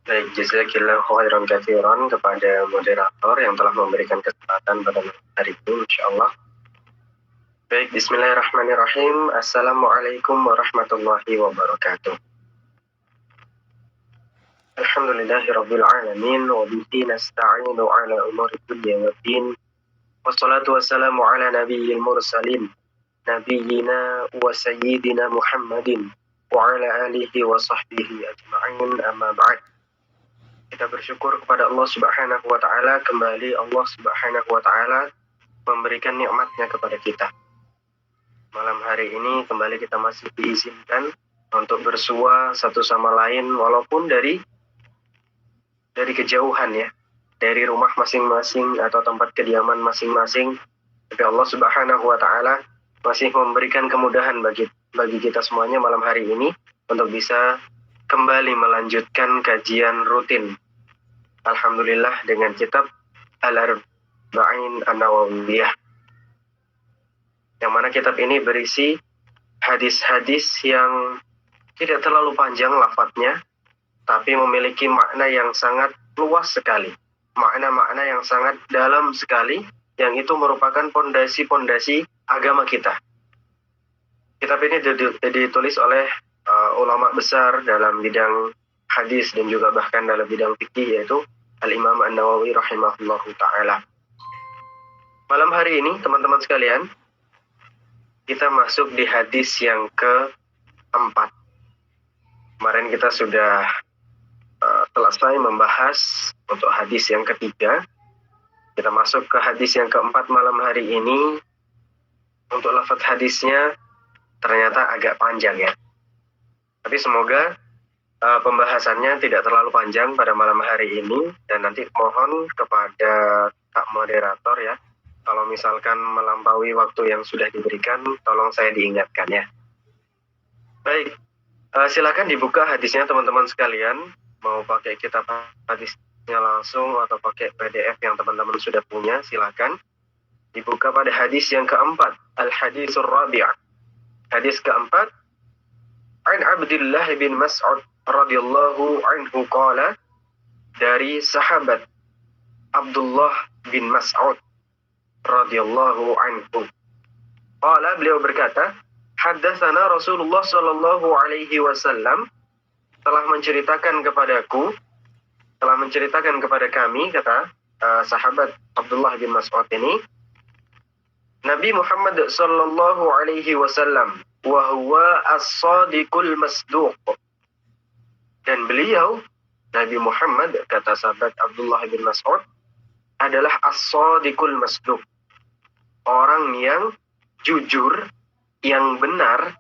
Baik, jazakillahu khairan katsiran kepada moderator yang telah memberikan kesempatan pada hari ini, insyaallah. Baik, bismillahirrahmanirrahim. Assalamualaikum warahmatullahi wabarakatuh. Alhamdulillahirabbil alamin wa bihi nasta'inu ala umuri dunya waddin. Wassalatu wassalamu ala nabiyyil mursalin nabiyyina wa sayyidina Muhammadin wa ala alihi wa sahbihi ajma'in, amma ba'd. Kita bersyukur kepada Allah Subhanahu wa taala, kembali Allah Subhanahu wa taala memberikan nikmatnya kepada kita. Malam hari ini kembali kita masih diizinkan untuk bersua satu sama lain walaupun dari kejauhan ya, dari rumah masing-masing atau tempat kediaman masing-masing. Tapi Allah Subhanahu wa taala masih memberikan kemudahan bagi kita semuanya malam hari ini untuk bisa kembali melanjutkan kajian rutin, alhamdulillah, dengan kitab Al-Arba'in An-Nawawiyah, yang mana kitab ini berisi hadis-hadis yang tidak terlalu panjang lafadznya, tapi memiliki makna yang sangat luas sekali, makna-makna yang sangat dalam sekali, yang itu merupakan pondasi-pondasi agama kita. Kitab ini ditulis oleh ulama besar dalam bidang hadis dan juga bahkan dalam bidang fikih, yaitu Al-Imam An-Nawawi rahimahullahu ta'ala. Malam hari ini teman-teman sekalian, kita masuk di hadis yang keempat. Kemarin kita sudah selesai membahas untuk hadis yang ketiga. Kita masuk ke hadis yang keempat malam hari ini. Untuk lafaz hadisnya ternyata agak panjang ya. Tapi semoga pembahasannya tidak terlalu panjang pada malam hari ini. Dan nanti mohon kepada Kak Moderator ya, kalau misalkan melampaui waktu yang sudah diberikan, tolong saya diingatkan ya. Baik, silakan dibuka hadisnya teman-teman sekalian. Mau pakai kitab hadisnya langsung atau pakai PDF yang teman-teman sudah punya, silakan. Dibuka pada hadis yang keempat, Al-Hadisur Rabi'. Hadis keempat, An Abdullah bin Mas'ud radhiyallahu anhu qala, dari sahabat Abdullah bin Mas'ud radhiyallahu anhu. Qala, beliau berkata, haddatsana Rasulullah sallallahu alaihi wasallam, telah menceritakan kepada kami, kata sahabat Abdullah bin Mas'ud ini, Nabi Muhammad sallallahu alaihi wasallam, wa huwa as-sadiqul masduq. Dan beliau, Nabi Muhammad, kata sahabat Abdullah bin Mas'ud, adalah as-sadiqul masduq, orang yang jujur, yang benar,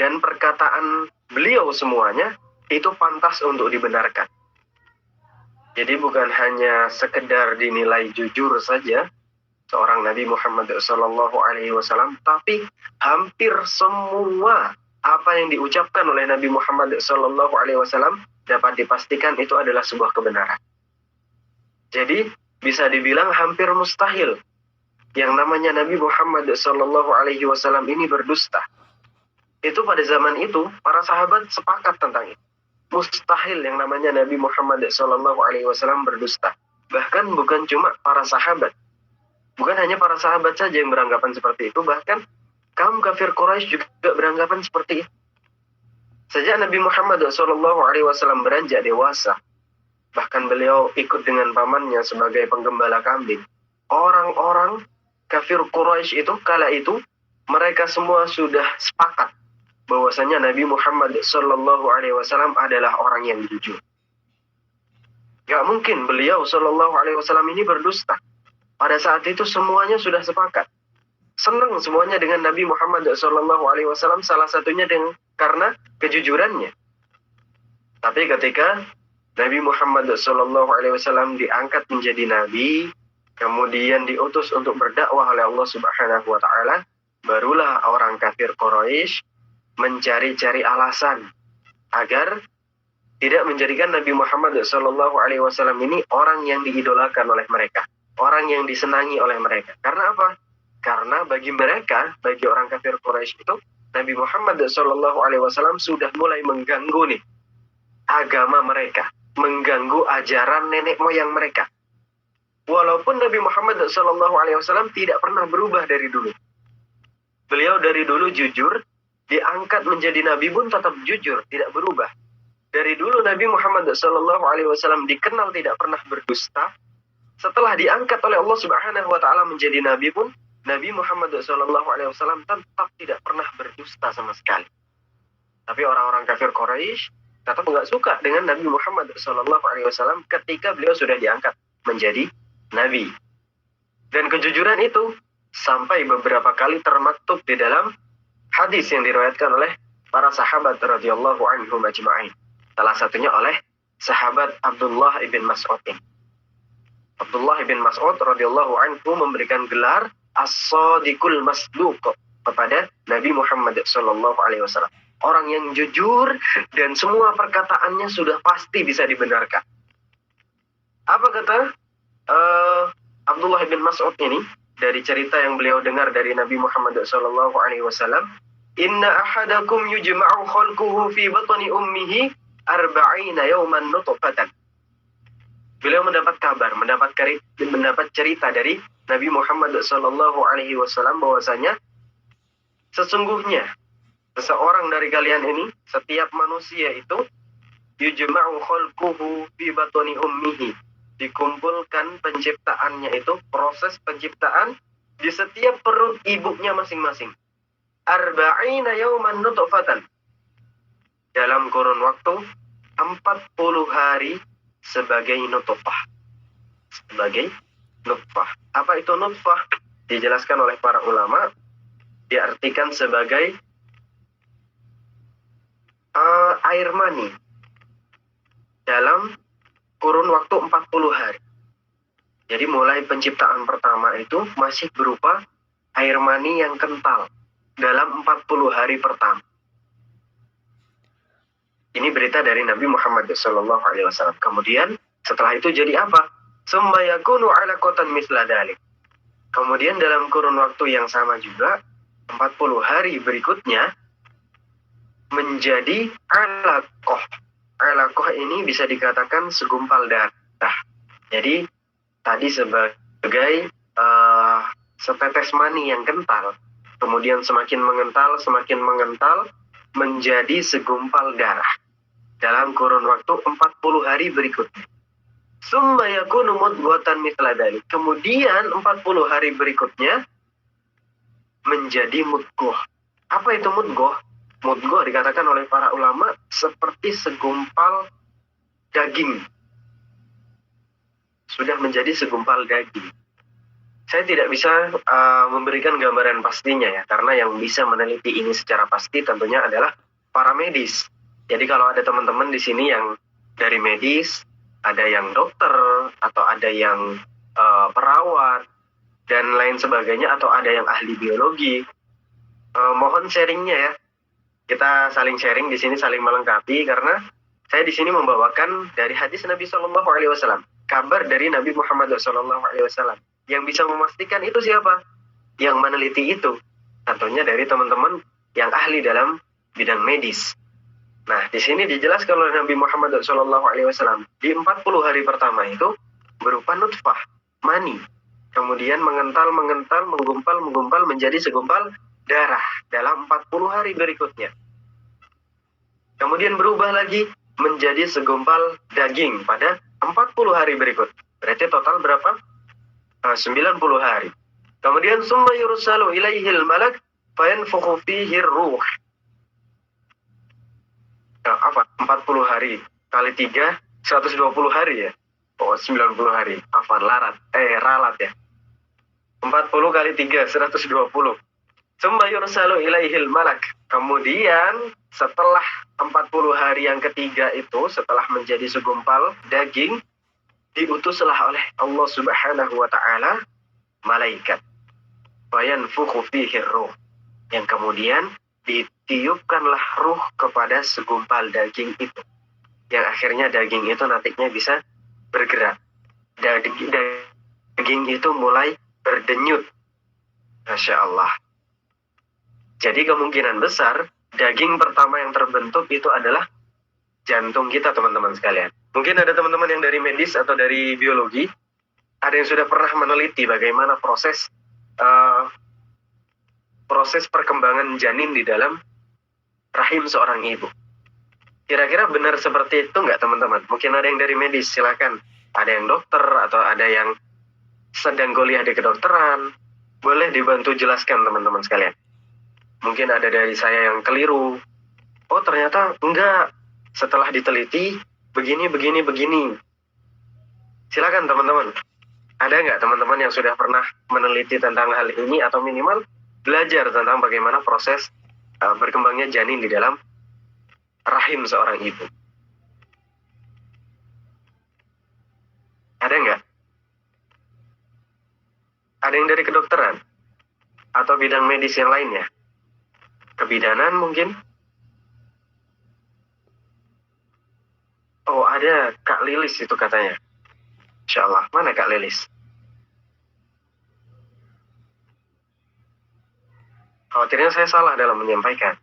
dan perkataan beliau semuanya itu pantas untuk dibenarkan. Jadi bukan hanya sekedar dinilai jujur saja seorang Nabi Muhammad SAW, tapi hampir semua apa yang diucapkan oleh Nabi Muhammad SAW dapat dipastikan itu adalah sebuah kebenaran. Jadi bisa dibilang hampir mustahil yang namanya Nabi Muhammad SAW ini berdusta. Itu pada zaman itu para sahabat sepakat tentang itu. Mustahil yang namanya Nabi Muhammad SAW berdusta. Bahkan bukan cuma para sahabat, bukan hanya para sahabat saja yang beranggapan seperti itu, bahkan kaum kafir Quraisy juga beranggapan seperti itu. Sejak Nabi Muhammad SAW beranjak dewasa, bahkan beliau ikut dengan pamannya sebagai penggembala kambing, orang-orang kafir Quraisy itu kala itu, mereka semua sudah sepakat bahwasanya Nabi Muhammad SAW adalah orang yang jujur. Gak mungkin beliau SAW ini berdusta. Pada saat itu semuanya sudah sepakat. Senang semuanya dengan Nabi Muhammad SAW, salah satunya karena kejujurannya. Tapi ketika Nabi Muhammad SAW diangkat menjadi Nabi, kemudian diutus untuk berdakwah oleh Allah Subhanahu wa ta'ala, barulah orang kafir Quraisy mencari-cari alasan agar tidak menjadikan Nabi Muhammad SAW ini orang yang diidolakan oleh mereka, orang yang disenangi oleh mereka. Karena apa? Karena bagi mereka, bagi orang kafir Quraisy itu, Nabi Muhammad SAW sudah mulai mengganggu nih agama mereka, mengganggu ajaran nenek moyang mereka. Walaupun Nabi Muhammad SAW tidak pernah berubah dari dulu. Beliau dari dulu jujur, diangkat menjadi nabi pun tetap jujur, tidak berubah. Dari dulu Nabi Muhammad SAW dikenal tidak pernah berdusta. Setelah diangkat oleh Allah Subhanahu wa taala menjadi nabi pun, Nabi Muhammad SAW tetap tidak pernah berdusta sama sekali. Tapi orang-orang kafir Quraisy tetap nggak suka dengan Nabi Muhammad SAW ketika beliau sudah diangkat menjadi nabi. Dan kejujuran itu sampai beberapa kali termaktub di dalam hadis yang diriwayatkan oleh para sahabat radhiyallahu anhum ajma'in. Salah satunya oleh sahabat Abdullah ibn Mas'ud. Abdullah ibn Mas'ud radhiyallahu anhu memberikan gelar As-Sadiqul Masduq kepada Nabi Muhammad sallallahu alaihi wasallam. Orang yang jujur dan semua perkataannya sudah pasti bisa dibenarkan. Apa kata Abdullah bin Mas'ud ini dari cerita yang beliau dengar dari Nabi Muhammad sallallahu alaihi wasallam, "Inna ahadakum yujma'u khalquhu fi batni ummihi 40 yawman nutfatan." Beliau mendapat kabar, mendapat cerita dari Nabi Muhammad sallallahu alaihi wasallam bahwasanya sesungguhnya seseorang dari kalian ini, setiap manusia itu yujma'u khalquhu fi batni ummihi, dikumpulkan penciptaannya itu, proses penciptaan di setiap perut ibunya masing-masing. 40 yawman nutfatan, dalam kurun waktu 40 hari sebagai nutfah. Sebagai nutfah. Apa itu nutfah? Dijelaskan oleh para ulama, diartikan sebagai air mani dalam kurun waktu 40 hari. Jadi mulai penciptaan pertama itu masih berupa air mani yang kental dalam 40 hari pertama. Ini berita dari Nabi Muhammad SAW. Kemudian setelah itu jadi apa? Summa yakunu 'alaqatan misla dzalik. Kemudian dalam kurun waktu yang sama juga 40 hari berikutnya menjadi alaqah. Alaqah ini bisa dikatakan segumpal darah. Jadi tadi sebagai setetes mani yang kental, kemudian semakin mengental menjadi segumpal darah dalam kurun waktu 40 hari berikutnya. Summa yakunu mudghatan mithla dzalik. Kemudian 40 hari berikutnya menjadi mudghah. Apa itu mudghah? Mudghah dikatakan oleh para ulama seperti segumpal daging. Sudah menjadi segumpal daging. Saya tidak bisa memberikan gambaran pastinya ya, karena yang bisa meneliti ini secara pasti tentunya adalah para medis. Jadi kalau ada teman-teman di sini yang dari medis, ada yang dokter, atau ada yang perawat, dan lain sebagainya, atau ada yang ahli biologi, mohon sharingnya ya. Kita saling sharing di sini, saling melengkapi, karena saya di sini membawakan dari hadis Nabi Shallallahu Alaihi Wasallam, kabar dari Nabi Muhammad Shallallahu Alaihi Wasallam. Yang bisa memastikan itu siapa? Yang meneliti itu tentunya dari teman-teman yang ahli dalam bidang medis. Nah, di sini dijelaskan oleh Nabi Muhammad Shallallahu Alaihi Wasallam, di 40 hari pertama itu berupa nutfah, mani, kemudian mengental, menggumpal menjadi segumpal darah dalam 40 hari berikutnya. Kemudian berubah lagi menjadi segumpal daging pada 40 hari berikut. Berarti total berapa? 90 hari. Kemudian summa yursalu ilaihil malak fayanfukhu fihi ruh. 40 hari kali 3 120 hari ya. 90 hari. Ralat ya. 40 kali 3 120. Summa yursalu ilaihil malak. Kemudian setelah 40 hari yang ketiga itu, setelah menjadi segumpal daging, diutuslah oleh Allah Subhanahu wa taala malaikat. Fayanfukhu fihi ruh. Yang kemudian ditiupkanlah ruh kepada segumpal daging itu. Yang akhirnya daging itu nantinya bisa bergerak. Daging itu mulai berdenyut. Masya Allah. Jadi kemungkinan besar daging pertama yang terbentuk itu adalah jantung kita, teman-teman sekalian. Mungkin ada teman-teman yang dari medis atau dari biologi, ada yang sudah pernah meneliti bagaimana proses perkembangan janin di dalam rahim seorang ibu. Kira-kira benar seperti itu nggak, teman-teman? Mungkin ada yang dari medis, silakan. Ada yang dokter atau ada yang sedang kuliah di kedokteran, boleh dibantu jelaskan, teman-teman sekalian. Mungkin ada dari saya yang keliru. Oh, ternyata enggak. Setelah diteliti, begini. Silakan, teman-teman. Ada nggak teman-teman yang sudah pernah meneliti tentang hal ini atau minimal belajar tentang bagaimana proses berkembangnya janin di dalam rahim seorang ibu? Ada nggak? Ada yang dari kedokteran? Atau bidang medis yang lainnya? Kebidanan mungkin? Oh, ada Kak Lilis itu katanya. Insya Allah. Mana Kak Lilis? Khawatirnya saya salah dalam menyampaikan.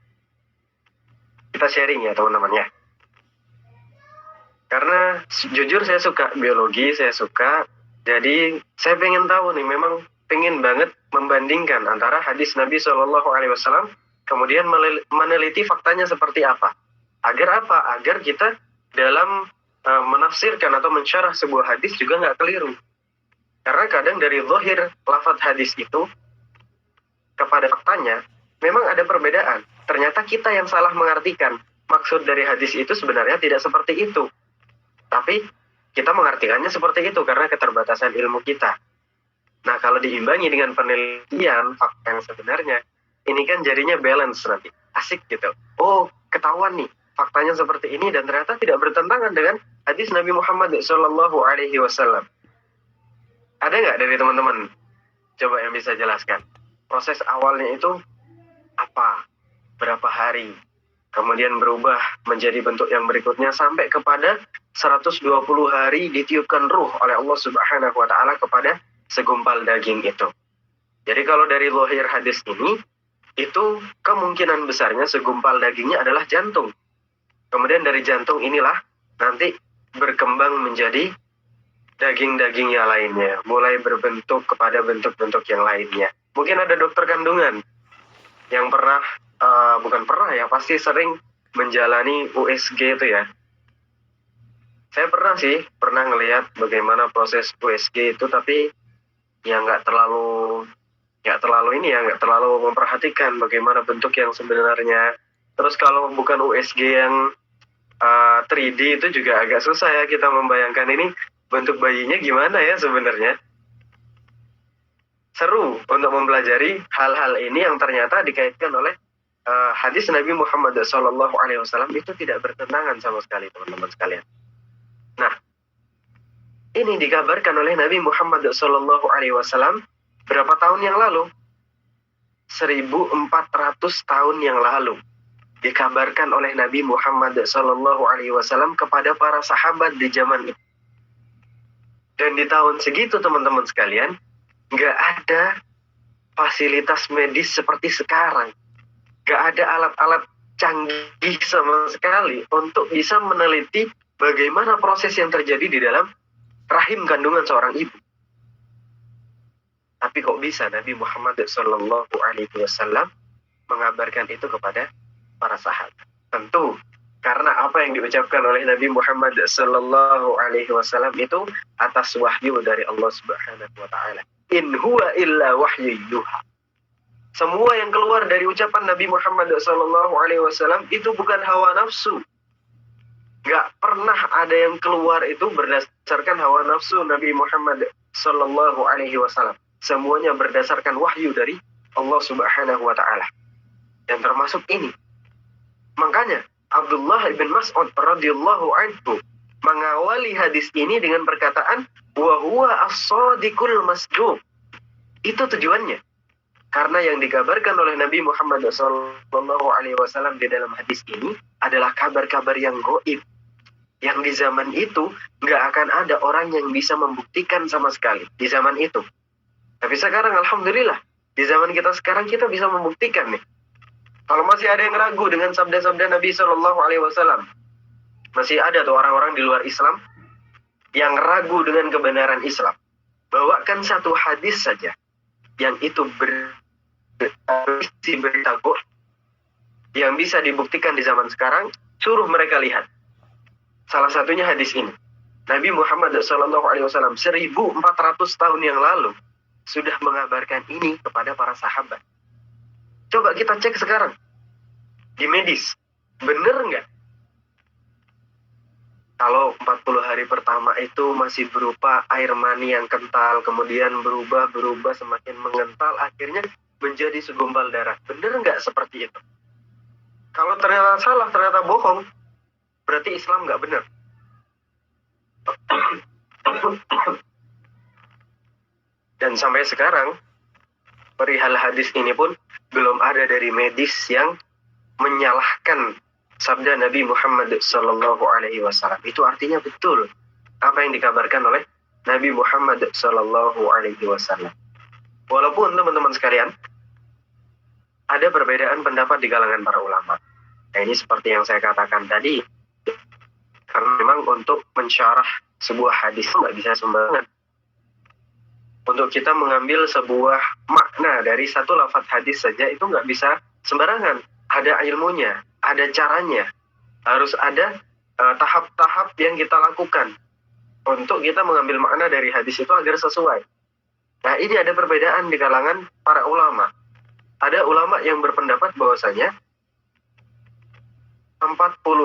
Kita sharing ya, teman-teman ya. Karena jujur saya suka biologi, saya suka. Jadi saya pengen tahu nih, memang pengen banget membandingkan antara hadis Nabi SAW, kemudian meneliti faktanya seperti apa. Agar apa? Agar kita dalam menafsirkan atau mensyarah sebuah hadis juga nggak keliru. Karena kadang dari zahir lafaz hadis itu kepada faktanya memang ada perbedaan. Ternyata kita yang salah mengartikan. Maksud dari hadis itu sebenarnya tidak seperti itu. Tapi kita mengartikannya seperti itu karena keterbatasan ilmu kita. Nah, kalau diimbangi dengan penelitian fakta yang sebenarnya, ini kan jadinya balance nanti. Asik gitu. Oh, ketahuan nih, faktanya seperti ini dan ternyata tidak bertentangan dengan hadis Nabi Muhammad SAW. Ada nggak dari teman-teman? Coba yang bisa jelaskan. Proses awalnya itu apa? Berapa hari? Kemudian berubah menjadi bentuk yang berikutnya sampai kepada 120 hari ditiupkan ruh oleh Allah Subhanahu wa taala kepada segumpal daging itu. Jadi kalau dari zahir hadis ini, itu kemungkinan besarnya segumpal dagingnya adalah jantung. Kemudian dari jantung inilah nanti berkembang menjadi daging-daging yang lainnya, mulai berbentuk kepada bentuk-bentuk yang lainnya. Mungkin ada dokter kandungan yang pernah, bukan pernah ya, pasti sering menjalani USG itu ya. Saya pernah ngelihat bagaimana proses USG itu, tapi ya nggak terlalu memperhatikan bagaimana bentuk yang sebenarnya. Terus kalau bukan USG yang 3D itu juga agak susah ya kita membayangkan ini bentuk bayinya gimana ya sebenarnya. Seru untuk mempelajari hal-hal ini yang ternyata dikaitkan oleh hadis Nabi Muhammad SAW itu tidak bertentangan sama sekali, teman-teman sekalian. Nah, ini dikabarkan oleh Nabi Muhammad SAW berapa tahun yang lalu? 1400 tahun yang lalu. Dikabarkan oleh Nabi Muhammad SAW kepada para sahabat di zaman itu. Dan di tahun segitu, teman-teman sekalian, nggak ada fasilitas medis seperti sekarang. Nggak ada alat-alat canggih sama sekali untuk bisa meneliti bagaimana proses yang terjadi di dalam rahim kandungan seorang ibu. Tapi kok bisa Nabi Muhammad SAW mengabarkan itu kepada para sahabat? Tentu karena apa yang diucapkan oleh Nabi Muhammad SAW itu atas wahyu dari Allah Subhanahu wa taala. In huwa illa wahyu yuha. Semua yang keluar dari ucapan Nabi Muhammad SAW itu bukan hawa nafsu. Gak pernah ada yang keluar itu berdasarkan hawa nafsu Nabi Muhammad SAW. Semuanya berdasarkan wahyu dari Allah Subhanahu wa taala. Dan termasuk ini. Makanya Abdullah bin Mas'ud radhiyallahu anhu mengawali hadis ini dengan perkataan wa huwa as-sadiqul masduq. Itu tujuannya. Karena yang dikabarkan oleh Nabi Muhammad SAW di dalam hadis ini adalah kabar-kabar yang gaib. Yang di zaman itu nggak akan ada orang yang bisa membuktikan sama sekali. Di zaman itu. Tapi sekarang alhamdulillah. Di zaman kita sekarang kita bisa membuktikan nih. Kalau masih ada yang ragu dengan sabda-sabda Nabi SAW, Masih ada tuh orang-orang di luar Islam yang ragu dengan kebenaran Islam. Bawakan satu hadis saja yang itu berisi berita goib yang bisa dibuktikan di zaman sekarang, suruh mereka lihat. Salah satunya hadis ini. Nabi Muhammad SAW 1400 tahun yang lalu sudah mengabarkan ini kepada para sahabat. Coba kita cek sekarang di medis, bener nggak? Kalau 40 hari pertama itu masih berupa air mani yang kental, kemudian berubah semakin mengental, akhirnya menjadi segumpal darah. Bener nggak seperti itu? Kalau ternyata salah, ternyata bohong, berarti Islam nggak benar. Dan sampai sekarang, perihal hadis ini pun belum ada dari medis yang menyalahkan sabda Nabi Muhammad SAW. Itu artinya betul apa yang dikabarkan oleh Nabi Muhammad SAW. Walaupun teman-teman sekalian, ada perbedaan pendapat di kalangan para ulama. Nah, ini seperti yang saya katakan tadi, karena memang untuk mensyarah sebuah hadis nggak bisa sembarangan. Untuk kita mengambil sebuah makna dari satu lafaz hadis saja itu nggak bisa sembarangan. Ada ilmunya, ada caranya. Harus ada tahap-tahap yang kita lakukan untuk kita mengambil makna dari hadis itu agar sesuai. Nah, ini ada perbedaan di kalangan para ulama. Ada ulama yang berpendapat bahwasanya 40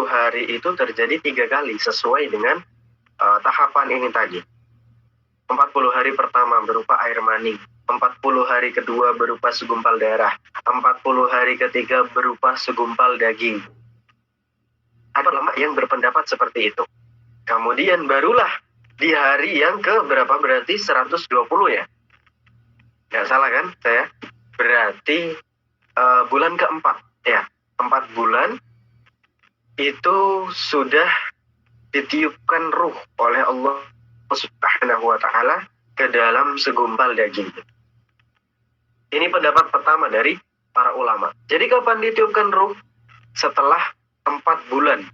hari itu terjadi 3 kali sesuai dengan tahapan ini tadi. 40 hari pertama berupa air mani, 40 hari kedua berupa segumpal darah, 40 hari ketiga berupa segumpal daging. Ada ulama yang berpendapat seperti itu. Kemudian barulah di hari yang ke berapa, berarti 120 ya? Nggak salah kan saya? Berarti bulan keempat ya, 4 bulan itu sudah ditiupkan ruh oleh Allah Subhanahu wa ta'ala ke dalam segumpal daging. Ini pendapat pertama dari para ulama. Jadi kapan ditiupkan ruh? Setelah 4 bulan,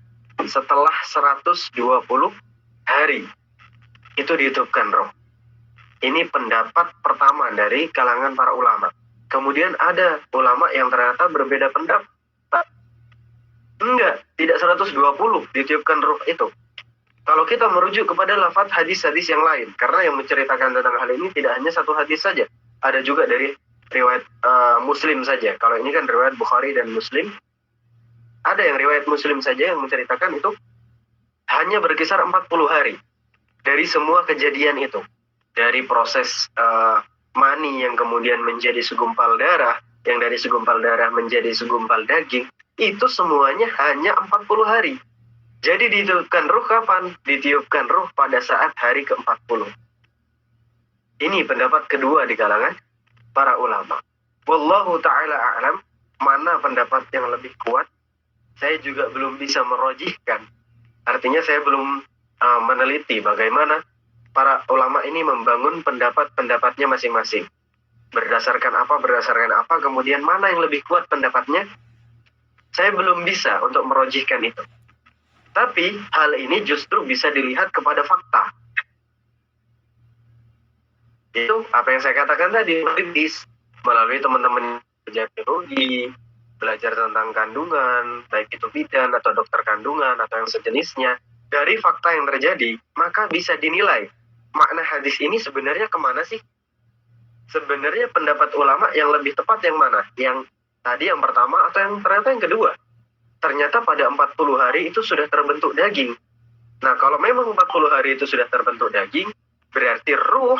setelah 120 hari itu ditiupkan ruh. Ini pendapat pertama dari kalangan para ulama. Kemudian ada ulama yang ternyata berbeda pendapat. Enggak, tidak 120 ditiupkan ruh itu. Kalau kita merujuk kepada lafaz hadis-hadis yang lain, karena yang menceritakan tentang hal ini tidak hanya satu hadis saja, ada juga dari riwayat Muslim saja. Kalau ini kan riwayat Bukhari dan Muslim, ada yang riwayat Muslim saja yang menceritakan itu hanya berkisar 40 hari dari semua kejadian itu, dari proses mani yang kemudian menjadi segumpal darah, yang dari segumpal darah menjadi segumpal daging, itu semuanya hanya 40 hari. Jadi ditiupkan ruh kapan? Ditiupkan ruh pada saat hari ke-40. Ini pendapat kedua di kalangan para ulama. Wallahu ta'ala a'lam, mana pendapat yang lebih kuat? Saya juga belum bisa merojihkan. Artinya saya belum meneliti bagaimana para ulama ini membangun pendapat-pendapatnya masing-masing. Berdasarkan apa, kemudian mana yang lebih kuat pendapatnya? Saya belum bisa untuk merojihkan itu. Tapi hal ini justru bisa dilihat kepada fakta. Itu apa yang saya katakan tadi, melalui teman-teman belajar biologi, belajar tentang kandungan, baik itu bidan atau dokter kandungan atau yang sejenisnya. Dari fakta yang terjadi, maka bisa dinilai makna hadis ini sebenarnya kemana sih? Sebenarnya pendapat ulama yang lebih tepat yang mana? Yang tadi yang pertama atau yang ternyata yang kedua? Ternyata pada 40 hari itu sudah terbentuk daging. Nah, kalau memang 40 hari itu sudah terbentuk daging, berarti ruh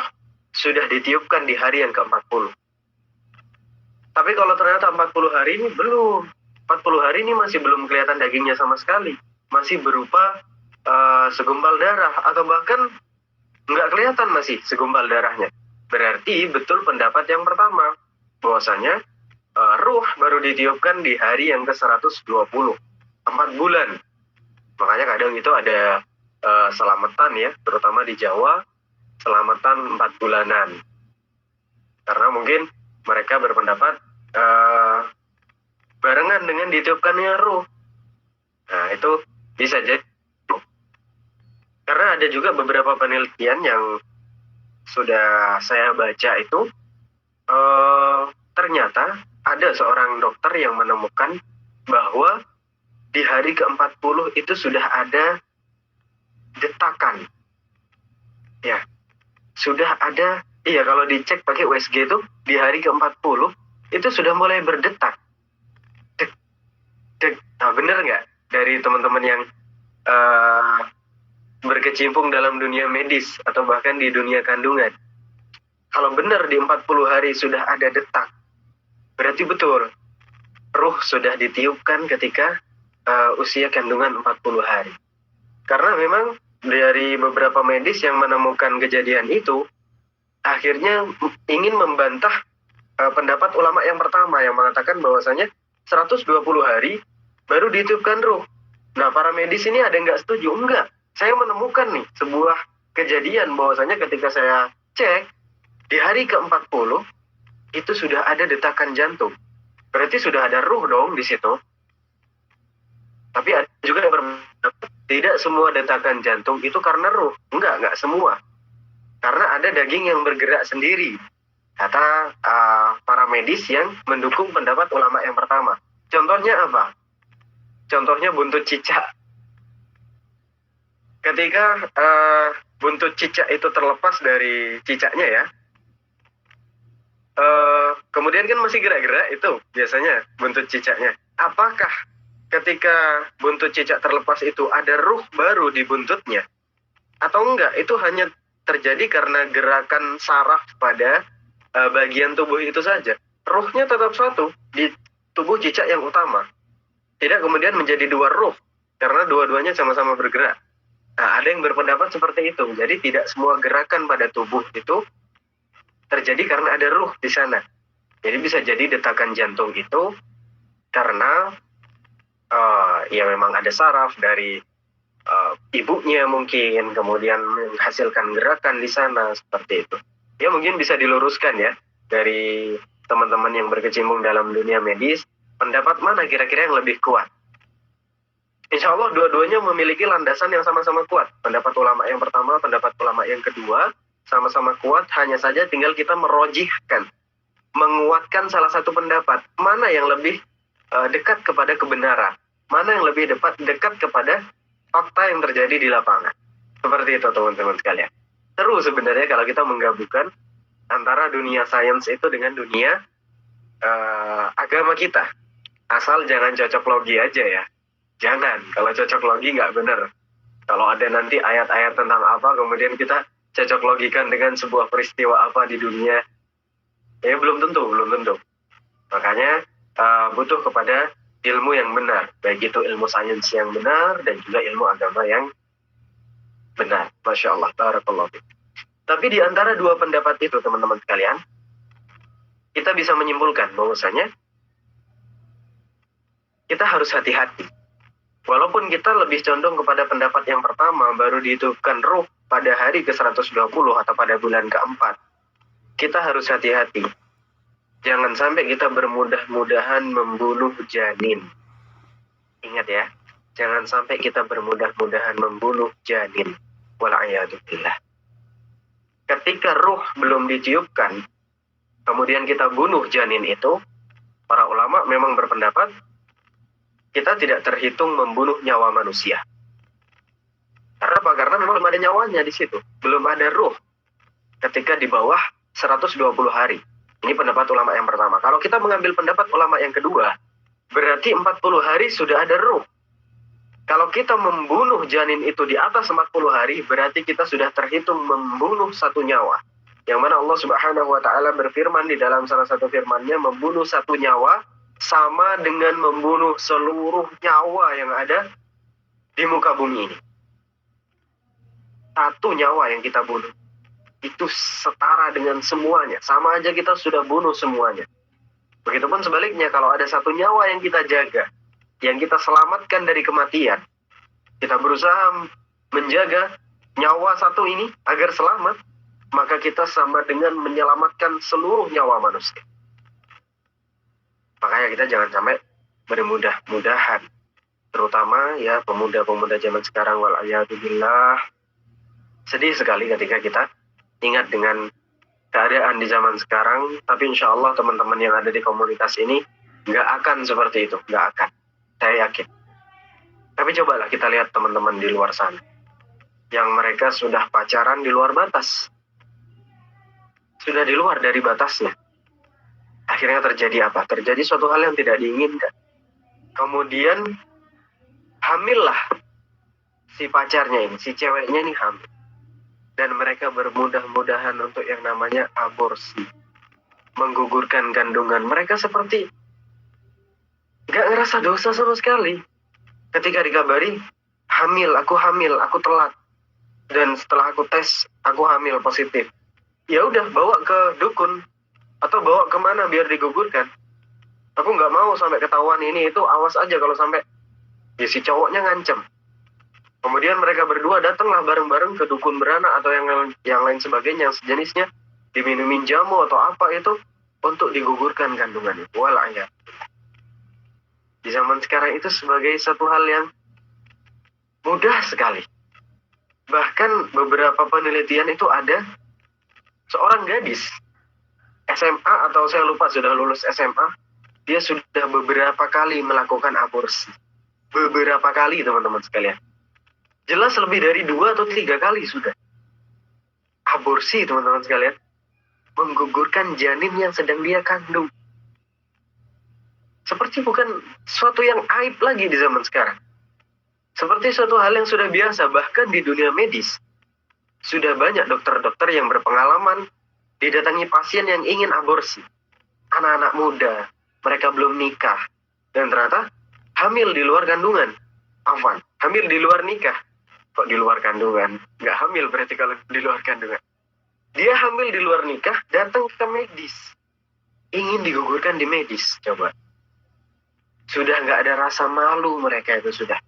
sudah ditiupkan di hari yang ke-40. Tapi kalau ternyata 40 hari ini belum. 40 hari ini masih belum kelihatan dagingnya sama sekali. Masih berupa segumpal darah. Atau bahkan nggak kelihatan masih segumpal darahnya. Berarti betul pendapat yang pertama. Bahwasanya ruh baru ditiupkan di hari yang ke-120, 4 bulan. Makanya kadang itu ada selamatan ya, terutama di Jawa, selamatan 4 bulanan. Karena mungkin mereka berpendapat barengan dengan ditiupkannya ruh. Nah, itu bisa jadi ada juga beberapa penelitian yang sudah saya baca itu, ternyata ada seorang dokter yang menemukan bahwa di hari ke-40 itu sudah ada detakan. Ya, sudah ada, iya kalau dicek pakai USG itu, di hari ke-40 itu sudah mulai berdetak. Dek, dek. Nah, bener nggak dari teman-teman yang berkecimpung dalam dunia medis atau bahkan di dunia kandungan? Kalau benar di 40 hari sudah ada detak, berarti betul ruh sudah ditiupkan ketika usia kandungan 40 hari. Karena memang dari beberapa medis yang menemukan kejadian itu, akhirnya ingin membantah pendapat ulama yang pertama yang mengatakan bahwasanya 120 hari baru ditiupkan ruh. Nah, para medis ini ada yang nggak setuju? Enggak. Saya menemukan nih sebuah kejadian bahwasanya ketika saya cek, di hari ke-40 itu sudah ada detakan jantung. Berarti sudah ada ruh dong di situ. Tapi ada juga yang berpendapat tidak semua detakan jantung itu karena ruh. Enggak semua. Karena ada daging yang bergerak sendiri. Kata para medis yang mendukung pendapat ulama yang pertama. Contohnya apa? Contohnya buntut cicak. Ketika buntut cicak itu terlepas dari cicaknya ya, kemudian kan masih gerak-gerak itu biasanya buntut cicaknya. Apakah ketika buntut cicak terlepas itu ada ruh baru di buntutnya? Atau enggak? Itu hanya terjadi karena gerakan saraf pada bagian tubuh itu saja. Ruhnya tetap satu di tubuh cicak yang utama. Tidak kemudian menjadi dua ruh karena dua-duanya sama-sama bergerak. Nah, ada yang berpendapat seperti itu. Jadi tidak semua gerakan pada tubuh itu terjadi karena ada ruh di sana. Jadi bisa jadi detakan jantung itu karena ya memang ada saraf dari ibunya mungkin, kemudian menghasilkan gerakan di sana seperti itu. Ya mungkin bisa diluruskan ya dari teman-teman yang berkecimpung dalam dunia medis, pendapat mana kira-kira yang lebih kuat. Insya Allah dua-duanya memiliki landasan yang sama-sama kuat. Pendapat ulama yang pertama, pendapat ulama yang kedua, sama-sama kuat, hanya saja tinggal kita merojihkan, menguatkan salah satu pendapat. Mana yang lebih dekat kepada kebenaran, mana yang lebih dekat kepada fakta yang terjadi di lapangan. Seperti itu teman-teman sekalian. Seru sebenarnya kalau kita menggabungkan antara dunia sains itu dengan dunia agama kita. Asal jangan cocok logi aja ya. Jangan, kalau cocok logi nggak benar. Kalau ada nanti ayat-ayat tentang apa, kemudian kita cocok logikan dengan sebuah peristiwa apa di dunia, ya belum tentu. Makanya butuh kepada ilmu yang benar, baik itu ilmu sains yang benar dan juga ilmu agama yang benar. Masya Allah, barakallahu fiik. Tapi di antara dua pendapat itu teman-teman sekalian, kita bisa menyimpulkan bahwasanya kita harus hati-hati. Walaupun kita lebih condong kepada pendapat yang pertama, baru dihidupkan ruh pada hari ke-120 atau pada bulan ke-4, kita harus hati-hati. Jangan sampai kita bermudah-mudahan membunuh janin. Ingat ya, jangan sampai kita bermudah-mudahan membunuh janin. Wal'iyadzubillah. Ketika ruh belum ditiupkan, kemudian kita bunuh janin itu, para ulama memang berpendapat kita tidak terhitung membunuh nyawa manusia. Karena apa? Karena memang belum ada nyawanya di situ. Belum ada ruh ketika di bawah 120 hari. Ini pendapat ulama yang pertama. Kalau kita mengambil pendapat ulama yang kedua, berarti 40 hari sudah ada ruh. Kalau kita membunuh janin itu di atas 40 hari, berarti kita sudah terhitung membunuh satu nyawa. Yang mana Allah Subhanahu wa Ta'ala berfirman di dalam salah satu firman-Nya, membunuh satu nyawa sama dengan membunuh seluruh nyawa yang ada di muka bumi ini. Satu nyawa yang kita bunuh itu setara dengan semuanya. Sama aja kita sudah bunuh semuanya. Begitupun sebaliknya, kalau ada satu nyawa yang kita jaga, yang kita selamatkan dari kematian, kita berusaha menjaga nyawa satu ini agar selamat, maka kita sama dengan menyelamatkan seluruh nyawa manusia. Makanya kita jangan sampai bermudah-mudahan, terutama ya pemuda-pemuda zaman sekarang, wal'iyadzubillah, Sedih sekali ketika kita ingat dengan keadaan di zaman sekarang, tapi insya Allah teman-teman yang ada di komunitas ini nggak akan seperti itu, nggak akan. Saya yakin. Tapi cobalah kita lihat teman-teman di luar sana, yang mereka sudah pacaran di luar batas, sudah di luar dari batasnya. Akhirnya terjadi apa? Terjadi suatu hal yang tidak diinginkan. Kemudian hamillah si pacarnya ini, si ceweknya ini hamil. Dan mereka bermudah-mudahan untuk yang namanya aborsi, menggugurkan kandungan. Mereka seperti gak ngerasa dosa sama sekali. Ketika dikabari, hamil, aku telat. Dan setelah aku tes, aku hamil positif. Ya udah, bawa ke dukun. Atau bawa kemana biar digugurkan. Aku nggak mau sampai ketahuan ini itu, awas aja kalau sampai ya si cowoknya ngancem. Kemudian mereka berdua datanglah bareng-bareng ke dukun beranak atau yang lain sebagainya, yang sejenisnya, diminumin jamu atau apa itu untuk digugurkan kandungan itu. Wala'iyah. Di zaman sekarang itu sebagai satu hal yang mudah sekali. Bahkan beberapa penelitian itu ada seorang gadis SMA atau saya lupa sudah lulus SMA, dia sudah beberapa kali melakukan aborsi. Beberapa kali teman-teman sekalian. Jelas lebih dari 2 atau 3 kali sudah. Aborsi teman-teman sekalian. Menggugurkan janin yang sedang dia kandung. Seperti bukan suatu yang aib lagi di zaman sekarang. Seperti suatu hal yang sudah biasa, bahkan di dunia medis. Sudah banyak dokter-dokter yang berpengalaman didatangi pasien yang ingin aborsi. Anak-anak muda, mereka belum nikah. Dan ternyata hamil di luar kandungan. Afwan, hamil di luar nikah. Kok di luar kandungan? Nggak hamil berarti kalau di luar kandungan. Dia hamil di luar nikah, datang ke medis. Ingin digugurkan di medis, coba. Sudah nggak ada rasa malu mereka itu sudah.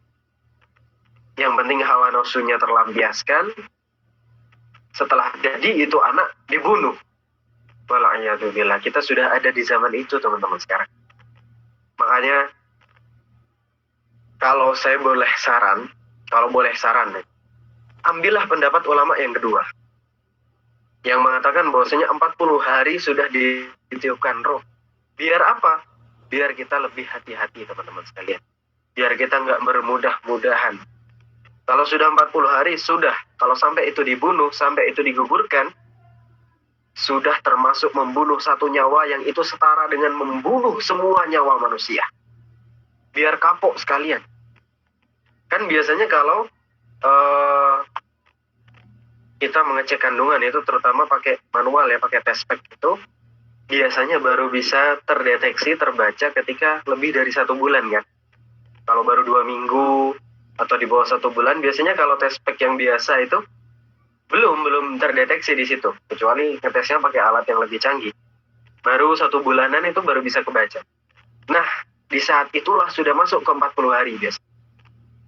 Yang penting hawa nafsunya terlampiaskan. Setelah jadi itu anak dibunuh. Wala'iyadzubillah. Kita sudah ada di zaman itu teman-teman sekarang. Makanya kalau saya boleh saran, ambillah pendapat ulama yang kedua. Yang mengatakan bahwasanya 40 hari sudah ditiupkan roh. Biar apa? Biar kita lebih hati-hati teman-teman sekalian. Biar kita nggak bermudah-mudahan. Kalau sudah 40 hari, sudah. Kalau sampai itu dibunuh, sampai itu digugurkan, sudah termasuk membunuh satu nyawa yang itu setara dengan membunuh semua nyawa manusia. Biar kapok sekalian. Kan biasanya kalau kita mengecek kandungan itu terutama pakai manual ya, pakai test pack itu, biasanya baru bisa terdeteksi, terbaca ketika lebih dari 1 bulan kan. Kalau baru 2 minggu, atau di bawah 1 bulan, biasanya kalau tes pack yang biasa itu belum terdeteksi di situ, kecuali ngetesnya pakai alat yang lebih canggih. Baru 1 bulanan itu baru bisa kebaca. Nah, di saat itulah sudah masuk ke 40 hari biasa.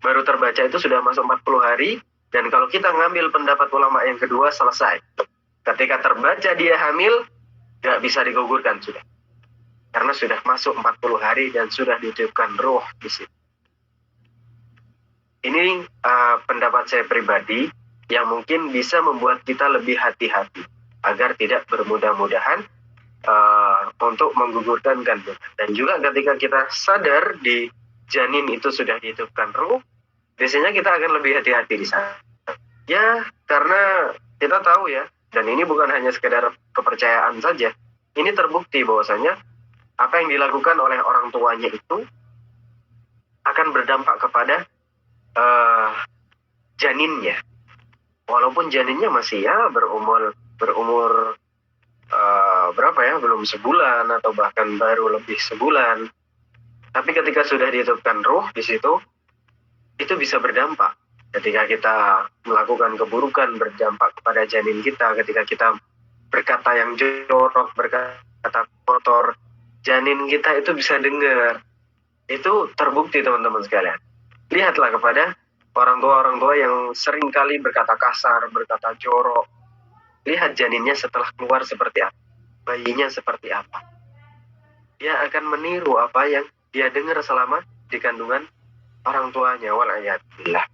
Baru terbaca itu sudah masuk 40 hari, dan kalau kita ngambil pendapat ulama yang kedua, selesai. Ketika terbaca dia hamil, nggak bisa digugurkan sudah. Karena sudah masuk 40 hari dan sudah ditiupkan ruh di situ. Ini pendapat saya pribadi yang mungkin bisa membuat kita lebih hati-hati agar tidak bermudah-mudahan untuk menggugurkan kandungan. Dan juga ketika kita sadar di janin itu sudah ditiupkan ruh, biasanya kita akan lebih hati-hati di sana. Ya, karena kita tahu ya, dan ini bukan hanya sekedar kepercayaan saja. Ini terbukti bahwasanya apa yang dilakukan oleh orang tuanya itu akan berdampak kepada janinnya, walaupun janinnya masih ya berumur berapa ya, belum sebulan atau bahkan baru lebih sebulan, tapi ketika sudah ditiupkan ruh di situ, itu bisa berdampak. Ketika kita melakukan keburukan, berdampak kepada janin kita. Ketika kita berkata yang jorok, berkata kotor, janin kita itu bisa dengar. Itu terbukti teman-teman sekalian. Lihatlah kepada orang tua yang sering kali berkata kasar, berkata jorok. Lihat janinnya setelah keluar seperti apa. Bayinya seperti apa. Dia akan meniru apa yang dia dengar selama di kandungan orang tuanya. Wal'iyadillah.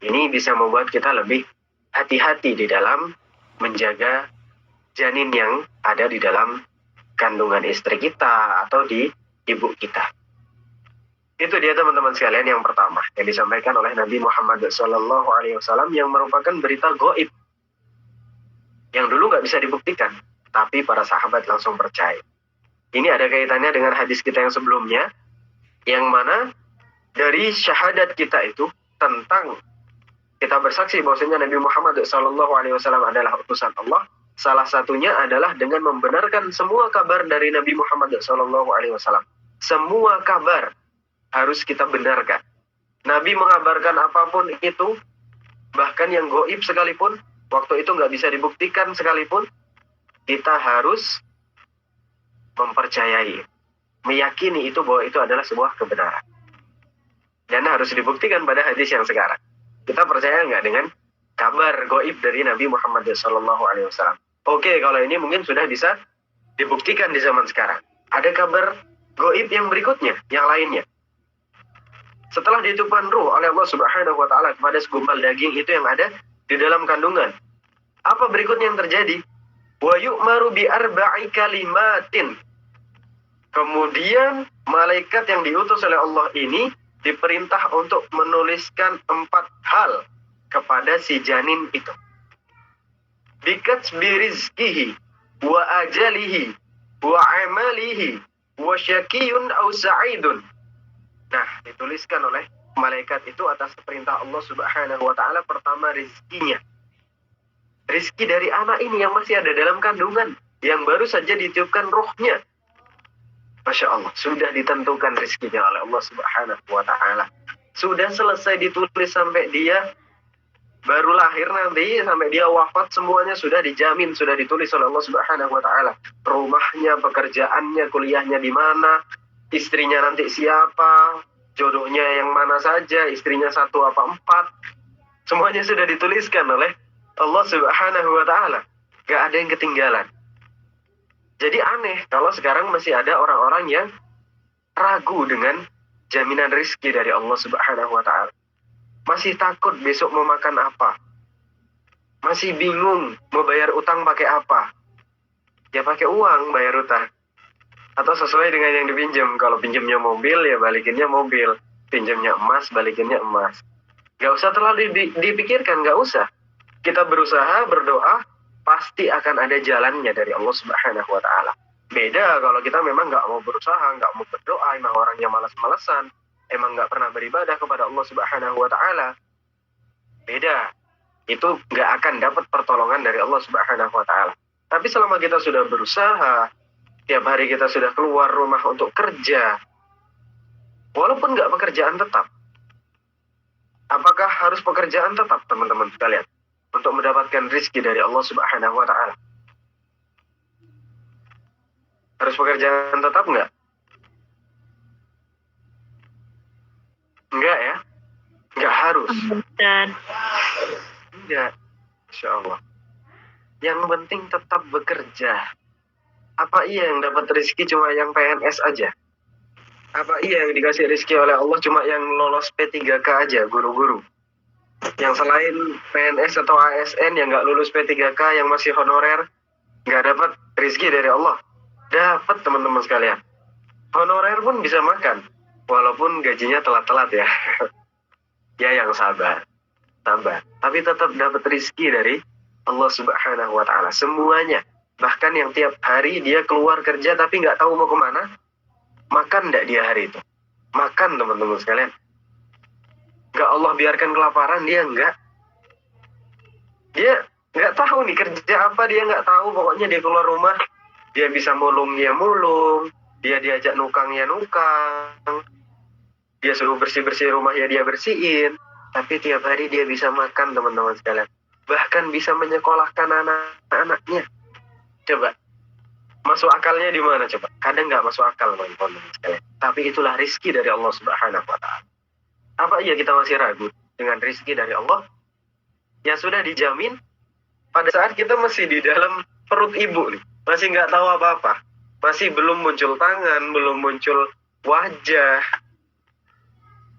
Ini bisa membuat kita lebih hati-hati di dalam menjaga janin yang ada di dalam kandungan istri kita atau di ibu kita. Itu dia teman-teman sekalian yang pertama yang disampaikan oleh Nabi Muhammad SAW yang merupakan berita gaib yang dulu nggak bisa dibuktikan, tapi para sahabat langsung percaya. Ini ada kaitannya dengan hadis kita yang sebelumnya, yang mana dari syahadat kita itu tentang kita bersaksi bahwasanya Nabi Muhammad SAW adalah utusan Allah. Salah satunya adalah dengan membenarkan semua kabar dari Nabi Muhammad SAW. Semua kabar harus kita benarkan. Nabi mengabarkan apapun itu, bahkan yang gaib sekalipun, waktu itu nggak bisa dibuktikan sekalipun, kita harus mempercayai, meyakini itu bahwa itu adalah sebuah kebenaran. Dan harus dibuktikan pada hadis yang sekarang. Kita percaya nggak dengan kabar gaib dari Nabi Muhammad SAW? Oke, kalau ini mungkin sudah bisa dibuktikan di zaman sekarang. Ada kabar gaib yang berikutnya, yang lainnya. Setelah ditiupkan ruh oleh Allah Subhanahu wa Ta'ala kepada segumpal daging itu yang ada di dalam kandungan, apa berikutnya yang terjadi? Wa yu'maru bi arba'i kalimatin. Kemudian malaikat yang diutus oleh Allah ini diperintah untuk menuliskan 4 hal kepada si janin itu. Bikatsbi rizkihi wa ajalihi wa amalihi wa syakiyun aw sa'idun. Nah, dituliskan oleh malaikat itu atas perintah Allah Subhanahu wa Ta'ala. Pertama, rizkinya. Rizki dari anak ini yang masih ada dalam kandungan, yang baru saja ditiupkan ruhnya. Masya Allah, sudah ditentukan rizkinya oleh Allah Subhanahu wa Ta'ala. Sudah selesai ditulis sampai dia baru lahir nanti, sampai dia wafat, semuanya sudah dijamin, sudah ditulis oleh Allah Subhanahu wa Ta'ala. Rumahnya, pekerjaannya, kuliahnya di mana, istrinya nanti siapa, jodohnya yang mana saja, istrinya 1 apa 4, semuanya sudah dituliskan oleh Allah Subhanahu wa Ta'ala. Gak ada yang ketinggalan. Jadi aneh kalau sekarang masih ada orang-orang yang ragu dengan jaminan rizki dari Allah Subhanahu wa Ta'ala. Masih takut besok mau makan apa, masih bingung mau bayar utang pakai apa. Ya pakai uang bayar utang, atau sesuai dengan yang dipinjam. Kalau pinjamnya mobil, ya balikinnya mobil. Pinjamnya emas, balikinnya emas. Gak usah terlalu dipikirkan, gak usah. Kita berusaha, berdoa, pasti akan ada jalannya dari Allah Subhanahu wa Ta'ala. Beda kalau kita memang gak mau berusaha, gak mau berdoa, emang orangnya malas-malesan, emang gak pernah beribadah kepada Allah Subhanahu wa Ta'ala. Beda. Itu gak akan dapat pertolongan dari Allah Subhanahu wa Ta'ala. Tapi selama kita sudah berusaha, tiap hari kita sudah keluar rumah untuk kerja, walaupun nggak pekerjaan tetap. Apakah harus pekerjaan tetap, teman-teman sekalian, untuk mendapatkan rizki dari Allah Subhanahu wa Ta'ala? Harus pekerjaan tetap nggak? Enggak ya? Nggak harus. Enggak. Insya Allah. Yang penting tetap bekerja. Apa iya yang dapat rezeki cuma yang PNS aja? Apa iya yang dikasih rezeki oleh Allah cuma yang lolos P3K aja, guru-guru? Yang selain PNS atau ASN yang nggak lulus P3K, yang masih honorer, nggak dapat rezeki dari Allah? Dapat, teman-teman sekalian. Honorer pun bisa makan, walaupun gajinya telat-telat ya. Ya yang sabar. Tapi tetap dapat rezeki dari Allah Subhanahu wa Ta'ala. Semuanya. Bahkan yang tiap hari dia keluar kerja tapi nggak tahu mau kemana, makan nggak dia hari itu? Makan, teman-teman sekalian. Nggak Allah biarkan kelaparan, dia nggak. Dia nggak tahu nih kerja apa, dia nggak tahu. Pokoknya dia keluar rumah, dia bisa mulung, ya mulung. Dia diajak nukang, ya nukang. Dia suruh bersih-bersih rumah, ya dia bersihin. Tapi tiap hari dia bisa makan, teman-teman sekalian. Bahkan bisa menyekolahkan anak-anaknya. Coba, masuk akalnya di mana coba? Kadang nggak masuk akal, teman-teman sekalian. Tapi itulah rizki dari Allah Subhanahu wa Ta'ala. Apa iya kita masih ragu dengan rizki dari Allah yang sudah dijamin pada saat kita masih di dalam perut ibu nih, masih nggak tahu apa-apa, masih belum muncul tangan, belum muncul wajah,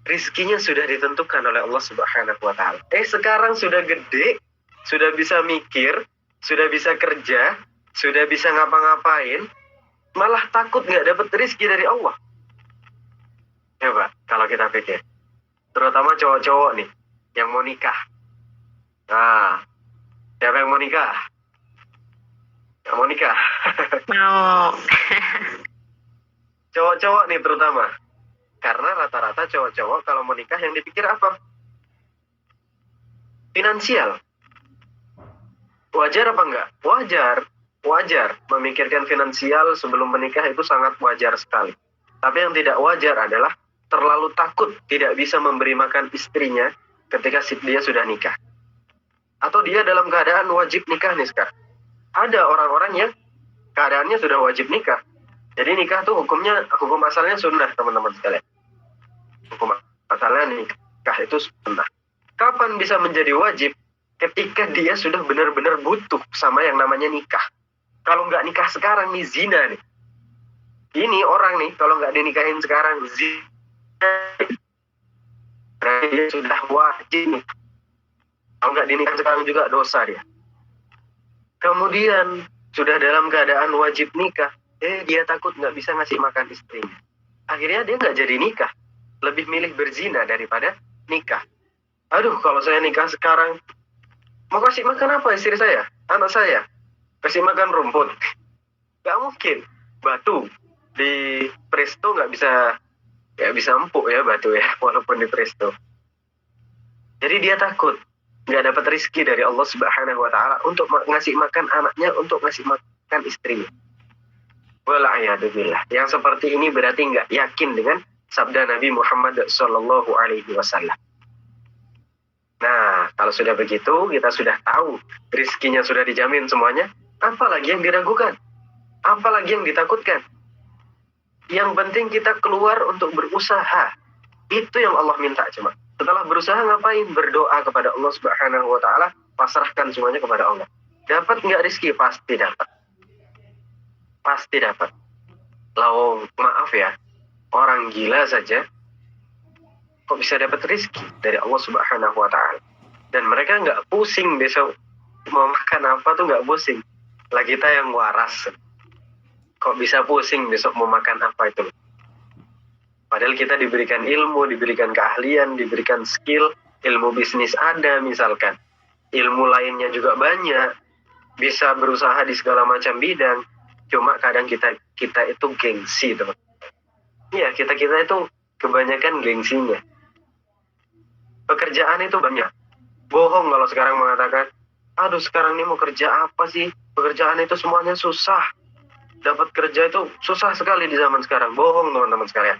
rizkinya sudah ditentukan oleh Allah Subhanahu wa Ta'ala. Sekarang sudah gede, sudah bisa mikir, sudah bisa kerja, sudah bisa ngapa-ngapain, malah takut nggak dapat rezeki dari Allah. Coba kalau kita pikir, terutama cowok-cowok nih yang mau nikah. Nah, siapa yang mau nikah? Yang mau nikah? Mau. Cowok-cowok nih terutama. Karena rata-rata cowok-cowok kalau mau nikah yang dipikir apa? Finansial. Wajar apa enggak? Wajar. Wajar. Memikirkan finansial sebelum menikah itu sangat wajar sekali. Tapi yang tidak wajar adalah terlalu takut tidak bisa memberi makan istrinya ketika dia sudah nikah. Atau dia dalam keadaan wajib nikah nih sekarang. Ada orang-orang yang keadaannya sudah wajib nikah. Jadi nikah tuh hukum asalnya sunnah, teman-teman sekalian. Hukum asalnya nikah itu sunnah. Kapan bisa menjadi wajib? Ketika dia sudah benar-benar butuh sama yang namanya nikah. Kalau nggak nikah sekarang nih zina nih. Ini orang nih kalau nggak dinikahin sekarang zina. Berarti dia sudah wajib nih. Kalau nggak dinikahin sekarang juga dosa dia. Kemudian sudah dalam keadaan wajib nikah. Dia takut nggak bisa ngasih makan istrinya. Akhirnya dia nggak jadi nikah. Lebih milih berzina daripada nikah. Aduh, kalau saya nikah sekarang, mau kasih makan apa istri saya? Anak saya? Kasih makan rumput? Nggak mungkin. Batu. Di presto nggak bisa empuk ya batu ya, walaupun di presto. Jadi dia takut. Nggak dapat rezeki dari Allah Subhanahu wa Ta'ala untuk ngasih makan anaknya, untuk ngasih makan istrinya. Wala'iyadzubillah. Yang seperti ini berarti nggak yakin dengan sabda Nabi Muhammad Sallallahu Alaihi Wasallam. Nah, kalau sudah begitu, kita sudah tahu rizkinya sudah dijamin semuanya. Apalagi yang diragukan? Apalagi yang ditakutkan? Yang penting kita keluar untuk berusaha. Itu yang Allah minta cuma. Setelah berusaha ngapain? Berdoa kepada Allah Subhanahu Wa Ta'ala. Pasrahkan semuanya kepada Allah. Dapat nggak rizki? Pasti dapat. Pasti dapat. Lalu maaf ya, orang gila saja kok bisa dapat rizki dari Allah Subhanahu Wa Ta'ala. Dan mereka nggak pusing besok mau makan apa tuh nggak pusing. Lah kita yang waras. Kok bisa pusing besok mau makan apa itu? Padahal kita diberikan ilmu, diberikan keahlian, diberikan skill, ilmu bisnis ada misalkan. Ilmu lainnya juga banyak. Bisa berusaha di segala macam bidang. Cuma kadang kita itu gengsi, teman. Iya, kita itu kebanyakan gengsinya. Pekerjaan itu banyak. Bohong kalau sekarang mengatakan, aduh sekarang ini mau kerja apa sih? Pekerjaan itu semuanya susah. Dapat kerja itu susah sekali di zaman sekarang. Bohong teman-teman sekalian.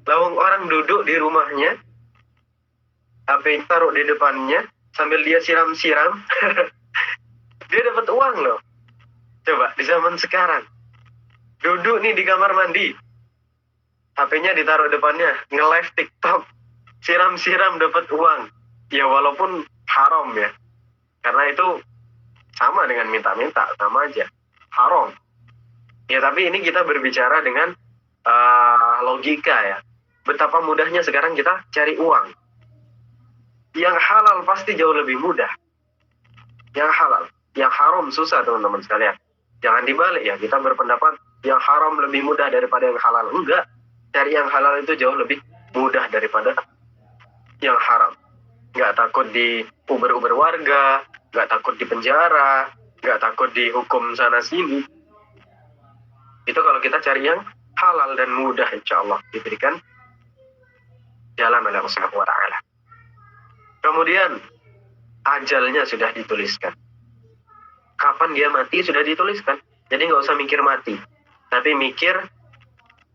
Lawang orang duduk di rumahnya, HP taruh di depannya, sambil dia siram-siram, dia dapat uang loh. Coba di zaman sekarang, duduk nih di kamar mandi, HP-nya ditaruh depannya, nge-live TikTok, siram-siram dapat uang. Ya walaupun haram ya, karena itu sama dengan minta-minta, sama aja, haram. Ya tapi ini kita berbicara dengan logika ya. Betapa mudahnya sekarang kita cari uang. Yang halal pasti jauh lebih mudah. Yang halal, yang haram susah teman-teman sekalian. Jangan dibalik ya, kita berpendapat yang haram lebih mudah daripada yang halal. Enggak, cari yang halal itu jauh lebih mudah daripada yang haram. Nggak takut di uber-uber warga, nggak takut di penjara, nggak takut dihukum sana sini. Itu kalau kita cari yang halal dan mudah, insya Allah diberikan jalan oleh Allah Subhanahu wa Ta'ala. Kemudian ajalnya sudah dituliskan. Kapan dia mati sudah dituliskan. Jadi nggak usah mikir mati, tapi mikir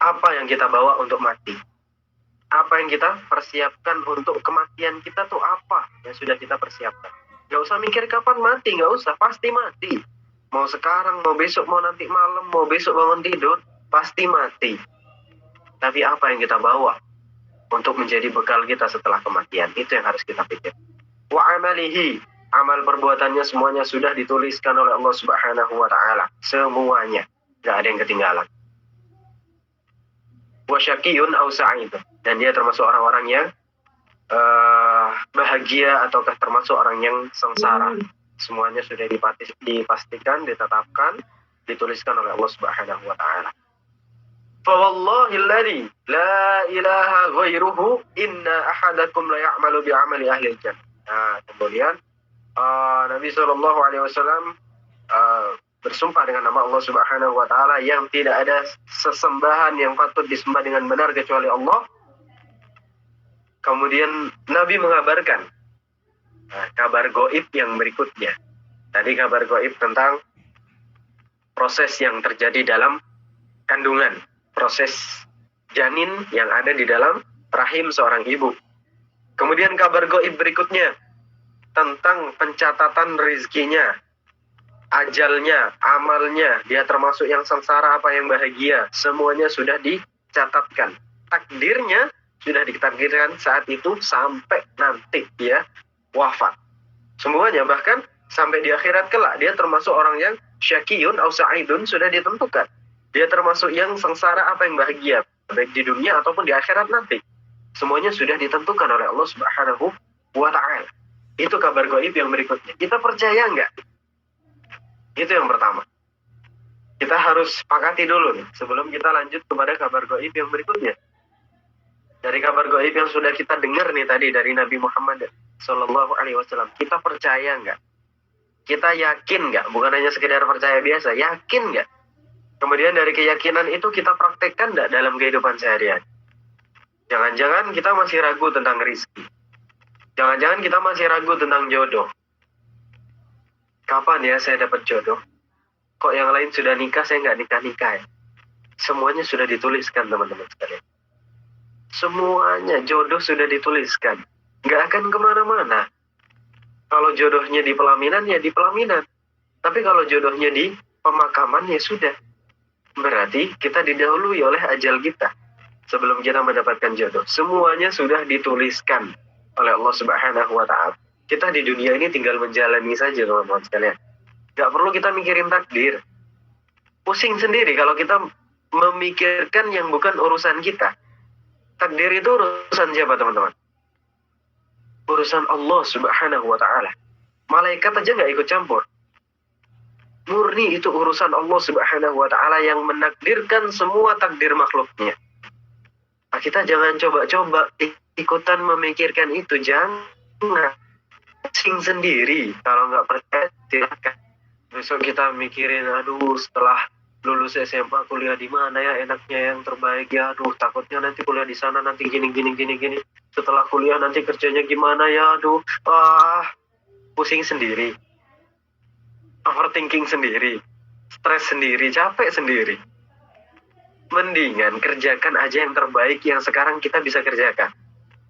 apa yang kita bawa untuk mati. Apa yang kita persiapkan untuk kematian kita tuh apa yang sudah kita persiapkan. Nggak usah mikir kapan mati, nggak usah, pasti mati. Mau sekarang, mau besok, mau nanti malam, mau besok bangun tidur, pasti mati. Tapi apa yang kita bawa untuk menjadi bekal kita setelah kematian, itu yang harus kita pikir. Wa amalihi, amal perbuatannya semuanya sudah dituliskan oleh Allah Subhanahu wa Ta'ala. Semuanya, nggak ada yang ketinggalan. Wa syaqiyun aw sa'id, dan dia termasuk orang-orang yang bahagia ataukah termasuk orang yang sengsara. Semuanya sudah dipastikan, ditetapkan, dituliskan oleh Allah Subhanahu wa taala. Fawallahilladzi la ilaha ghairuhu inna ahadakum la ya'malu bi'amali ahli jannah. Nah, kemudian Nabi Shallallahu alaihi wasallam bersumpah dengan nama Allah Subhanahu wa taala yang tidak ada sesembahan yang patut disembah dengan benar kecuali Allah. Kemudian Nabi mengabarkan kabar gaib yang berikutnya. Tadi kabar gaib tentang proses yang terjadi dalam kandungan, proses janin yang ada di dalam rahim seorang ibu. Kemudian kabar gaib berikutnya tentang pencatatan rezekinya, ajalnya, amalnya, dia termasuk yang sengsara apa yang bahagia, semuanya sudah dicatatkan. Takdirnya sudah ditakdirkan saat itu sampai nanti dia wafat. Semuanya, bahkan sampai di akhirat kelak dia termasuk orang yang syakiyun atau sa'idun sudah ditentukan. Dia termasuk yang sengsara apa yang bahagia, baik di dunia ataupun di akhirat nanti. Semuanya sudah ditentukan oleh Allah Subhanahu wa ta'ala. Itu kabar gaib yang berikutnya. Kita percaya enggak? Itu yang pertama. Kita harus sepakati dulu nih, sebelum kita lanjut kepada kabar gaib yang berikutnya. Dari kabar gaib yang sudah kita dengar nih tadi dari Nabi Muhammad Sallallahu Alaihi Wasallam, kita percaya enggak? Kita yakin enggak? Bukan hanya sekedar percaya biasa, yakin enggak? Kemudian dari keyakinan itu kita praktekkan enggak dalam kehidupan sehari-hari? Jangan-jangan kita masih ragu tentang rezeki. Jangan-jangan kita masih ragu tentang jodoh. Kapan ya saya dapat jodoh? Kok yang lain sudah nikah, saya nggak nikah-nikah ya? Semuanya sudah dituliskan teman-teman sekalian. Semuanya jodoh sudah dituliskan. Nggak akan kemana-mana. Kalau jodohnya di pelaminan, ya di pelaminan. Tapi kalau jodohnya di pemakaman, ya sudah. Berarti kita didahului oleh ajal kita. Sebelum kita mendapatkan jodoh. Semuanya sudah dituliskan oleh Allah Subhanahu wa ta'ala. Kita di dunia ini tinggal menjalani saja teman-teman sekalian. Gak perlu kita mikirin takdir. Pusing sendiri kalau kita memikirkan yang bukan urusan kita. Takdir itu urusan siapa teman-teman? Urusan Allah Subhanahu wa ta'ala. Malaikat aja gak ikut campur. Murni itu urusan Allah Subhanahu wa ta'ala yang menakdirkan semua takdir makhluknya. Nah, kita jangan coba-coba ikutan memikirkan itu, jangan. Pusing sendiri. Kalau nggak percaya, silakan. Besok kita mikirin, aduh setelah lulus SMA kuliah di mana ya enaknya yang terbaik ya, aduh takutnya nanti kuliah di sana nanti gini. Setelah kuliah nanti kerjanya gimana ya, aduh, pusing sendiri, overthinking sendiri, stres sendiri, capek sendiri. Mendingan kerjakan aja yang terbaik yang sekarang kita bisa kerjakan.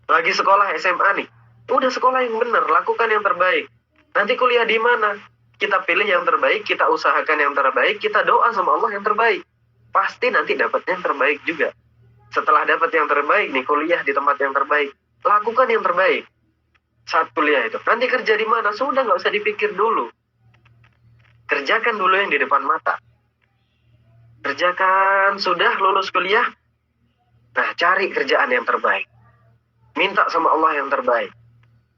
Lagi sekolah SMA nih, udah sekolah yang benar, lakukan yang terbaik. Nanti kuliah di mana? Kita pilih yang terbaik, kita usahakan yang terbaik, kita doa sama Allah yang terbaik. Pasti nanti dapat yang terbaik juga. Setelah dapat yang terbaik nih, kuliah di tempat yang terbaik, lakukan yang terbaik saat kuliah itu. Nanti kerja di mana? Sudah nggak usah dipikir dulu. Kerjakan dulu yang di depan mata. Kerjakan, sudah lulus kuliah. Nah, cari kerjaan yang terbaik. Minta sama Allah yang terbaik.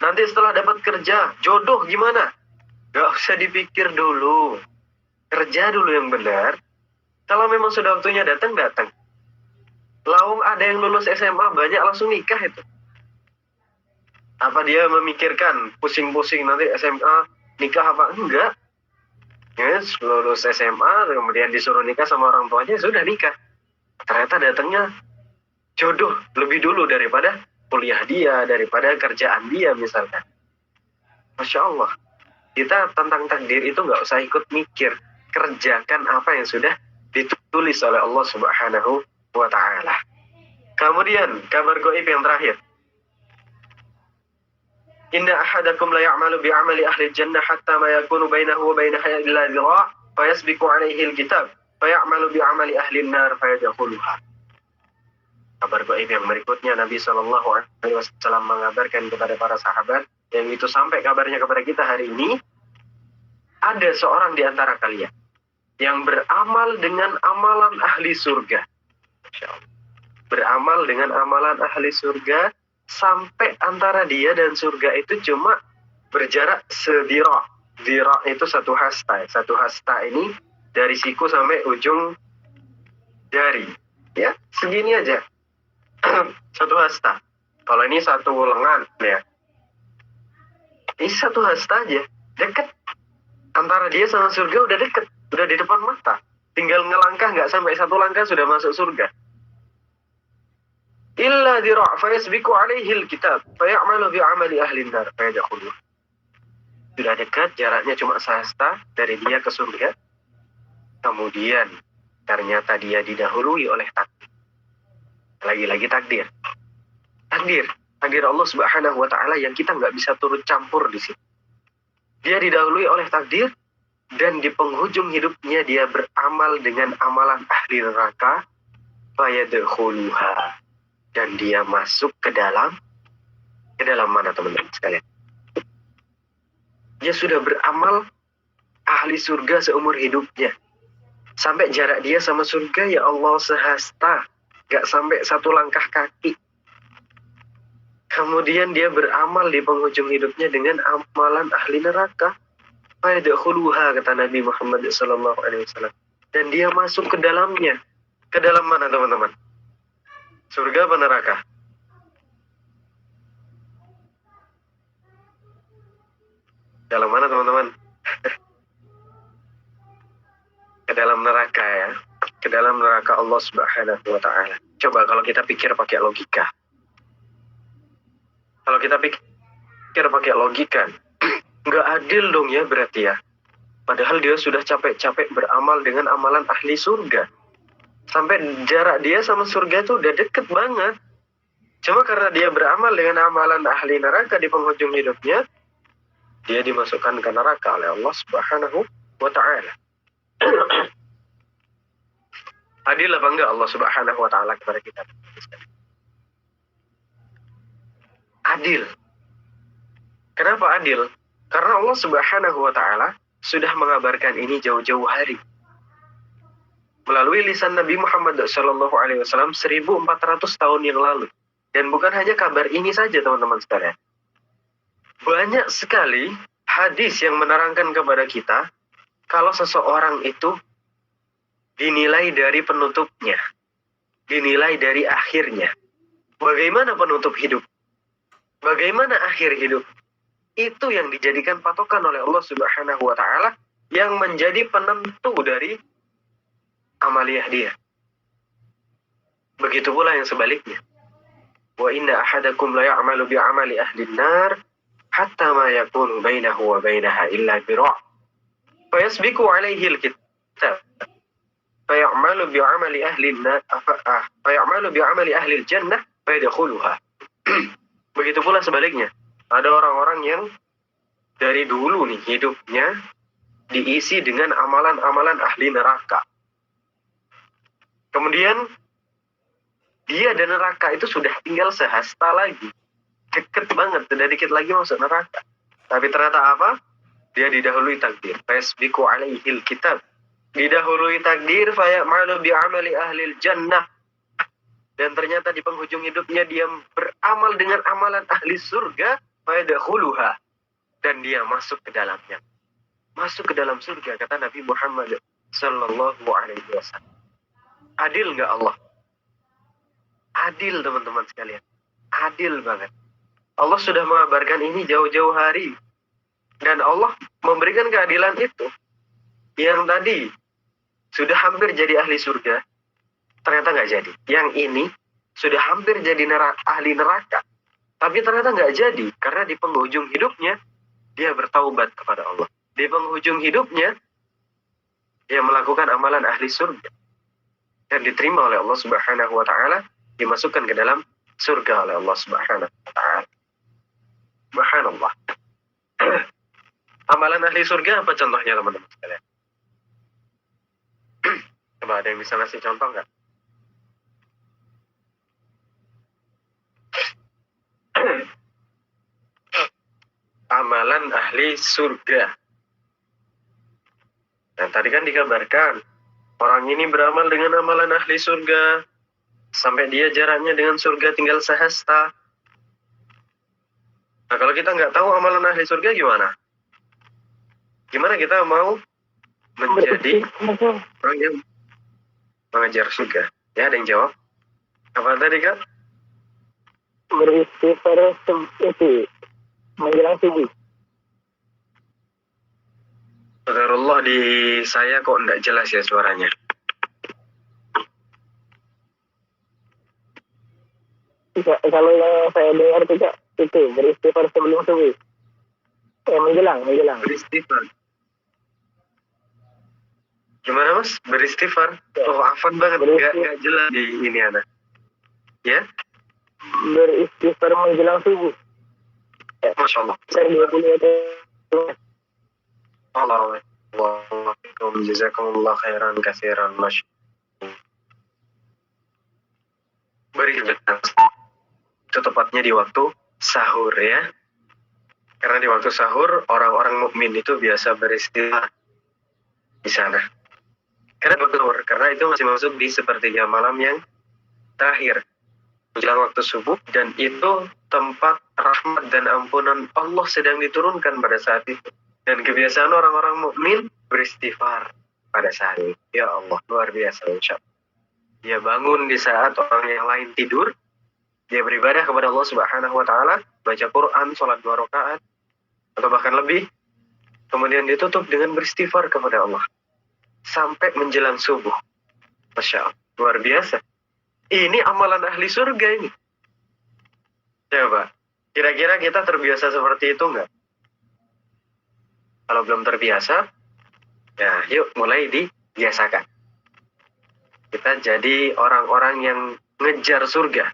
Nanti setelah dapat kerja, jodoh gimana? Gak usah dipikir dulu. Kerja dulu yang benar. Kalau memang sudah waktunya datang. Lawang ada yang lulus SMA, banyak langsung nikah itu. Apa dia memikirkan, pusing-pusing nanti SMA, nikah apa? Enggak. Yes, lulus SMA, kemudian disuruh nikah sama orang tuanya, sudah nikah. Ternyata datangnya jodoh lebih dulu daripada kuliah dia, daripada kerjaan dia misalkan. Masya Allah. Kita tentang takdir itu nggak usah ikut mikir. Kerjakan apa yang sudah ditulis oleh Allah Subhanahu wa ta'ala. Kemudian, kabar gaib yang terakhir. Inna ahadakum la ya'malu bi'amali ahli jannah hatta ma yakunu bainahu wa bainaha illa dhira' fa yasbiqu 'alaihi al-kitab fa ya'malu bi'amali ahli an-nar fa yadkhuluha. Kabar gaib yang berikutnya, Nabi Shallallahu Alaihi Wasallam mengabarkan kepada para sahabat, yang itu sampai kabarnya kepada kita hari ini. Ada seorang di antara kalian yang beramal dengan amalan ahli surga. Beramal dengan amalan ahli surga sampai antara dia dan surga itu cuma berjarak sedira. Zira itu satu hasta. Satu hasta ini dari siku sampai ujung jari. Ya, segini aja. Satu hasta. Kalau ini satu lengan ya. Ini satu hasta aja. Deket. Antara dia sama surga udah deket. Udah di depan mata. Tinggal ngelangkah nggak sampai satu langkah sudah masuk surga. Illa dira' fayasbiqu alaihi alkitab fayamalu bi'amali ahli nar fayadkhulu. Sudah dekat, jaraknya cuma sehasta dari dia ke surga. Kemudian ternyata dia didahului oleh takdir. Lagi-lagi takdir. Takdir Allah Subhanahu wa taala yang kita nggak bisa turut campur di sini. Dia didahului oleh takdir dan di penghujung hidupnya dia beramal dengan amalan ahli neraka fayadkhuluha. Dan dia masuk ke dalam mana teman-teman sekalian? Dia sudah beramal ahli surga seumur hidupnya. Sampai jarak dia sama surga ya Allah sehasta. Gak sampai satu langkah kaki. Kemudian dia beramal di penghujung hidupnya dengan amalan ahli neraka. Fayadkhuluha kata Nabi Muhammad SAW. Dan dia masuk ke dalamnya. Ke dalam mana teman-teman? Surga apa neraka? Dalam mana teman-teman? Ke dalam neraka ya. Ke dalam neraka Allah Subhanahu wa taala. Coba kalau kita pikir pakai logika. Kalau kita pikir pakai logika, nggak adil dong ya berarti ya. Padahal dia sudah capek-capek beramal dengan amalan ahli surga. Sampai jarak dia sama surga itu udah deket banget. Cuma karena dia beramal dengan amalan ahli neraka di penghujung hidupnya, dia dimasukkan ke neraka oleh Allah Subhanahu wa ta'ala. Adil apa enggak Allah Subhanahu wa ta'ala kepada kita? Adil. Kenapa adil? Karena Allah Subhanahu wa ta'ala sudah mengabarkan ini jauh-jauh hari. Melalui lisan Nabi Muhammad SAW 1400 tahun yang lalu. Dan bukan hanya kabar ini saja teman-teman sekalian. Banyak sekali hadis yang menerangkan kepada kita kalau seseorang itu dinilai dari penutupnya. Dinilai dari akhirnya. Bagaimana penutup hidup? Bagaimana akhir hidup? Itu yang dijadikan patokan oleh Allah Subhanahu wa ta'ala yang menjadi penentu dari amaliyah dia. Begitu pula yang sebaliknya. Wa inna ahadakum la ya'malu bi'amali ahli an-nar hatta ma yakunu bainahu wa bainaha illa bira'. Fayasbiqu 'alaihi al-kitab. Fayamalu bi'amali ahli an-nar fayamalu bi'amali ahli al-jannah fayadkhuluha. Begitu pula sebaliknya. Ada orang-orang yang dari dulu nih hidupnya diisi dengan amalan-amalan ahli neraka. Kemudian dia dan neraka itu sudah tinggal sehasta lagi. Deket banget, sudah dikit lagi masuk neraka. Tapi ternyata apa? Dia didahului takdir. Fasbiqu alaihil kitab. Didahului takdir, fayamalu bi'amali ahlil jannah. Dan ternyata di penghujung hidupnya dia beramal dengan amalan ahli surga, fayadkhuluha. Dan dia masuk ke dalamnya. Masuk ke dalam surga, kata Nabi Muhammad sallallahu alaihi wasallam. Adil nggak Allah? Adil teman-teman sekalian. Adil banget. Allah sudah mengabarkan ini jauh-jauh hari. Dan Allah memberikan keadilan itu. Yang tadi sudah hampir jadi ahli surga, ternyata nggak jadi. Yang ini sudah hampir jadi ahli neraka. Tapi ternyata nggak jadi. Karena di penghujung hidupnya, dia bertaubat kepada Allah. Di penghujung hidupnya, dia melakukan amalan ahli surga. Dan diterima oleh Allah Subhanahu wa ta'ala, dimasukkan ke dalam surga oleh Allah Subhanahu wa ta'ala. Subhanallah. Amalan ahli surga apa contohnya teman-teman sekalian? Coba ada yang bisa ngasih contoh nggak? Amalan ahli surga. Nah tadi kan dikabarkan orang ini beramal dengan amalan ahli surga sampai dia jaraknya dengan surga tinggal sehasta. Nah kalau kita nggak tahu amalan ahli surga gimana? Gimana kita mau menjadi orang yang mengejar surga? Ya, ada yang jawab? Apa tadi, Kak? Beristighfar itu menjelang subuh. Qadarullah, di saya kok enggak jelas ya suaranya. Kalau yang saya dengar juga itu beristighfar sebelum subuh. Menjelang. Beristighfar. Gimana, Mas? Beristighfar? Ya. Oh, afan banget. Enggak jelas di ini anak. Ya? Beristighfar menjelang subuh. Ya. Masya Allah. Dari 20 itu. Allah. Jazakumullah khairan katsiran. Masya Allah. Beristighfar. Itu tepatnya di waktu sahur ya. Karena di waktu sahur orang-orang mukmin itu biasa beristighfar di sana. Karena itu masih masuk di sepertiga malam yang terakhir menjelang waktu subuh, dan itu tempat rahmat dan ampunan Allah sedang diturunkan pada saat itu. Dan kebiasaan orang-orang mukmin beristighfar pada saat itu. Ya Allah, luar biasa insya Allah. Dia bangun di saat orang yang lain tidur, dia beribadah kepada Allah Subhanahu wa taala, baca Quran, sholat 2 rakaat atau bahkan lebih. Kemudian ditutup dengan beristighfar kepada Allah sampai menjelang subuh. Masya Allah, luar biasa. Ini amalan ahli surga ini. Coba, kira-kira kita terbiasa seperti itu nggak? Kalau belum terbiasa, ya yuk mulai dibiasakan. Kita jadi orang-orang yang ngejar surga.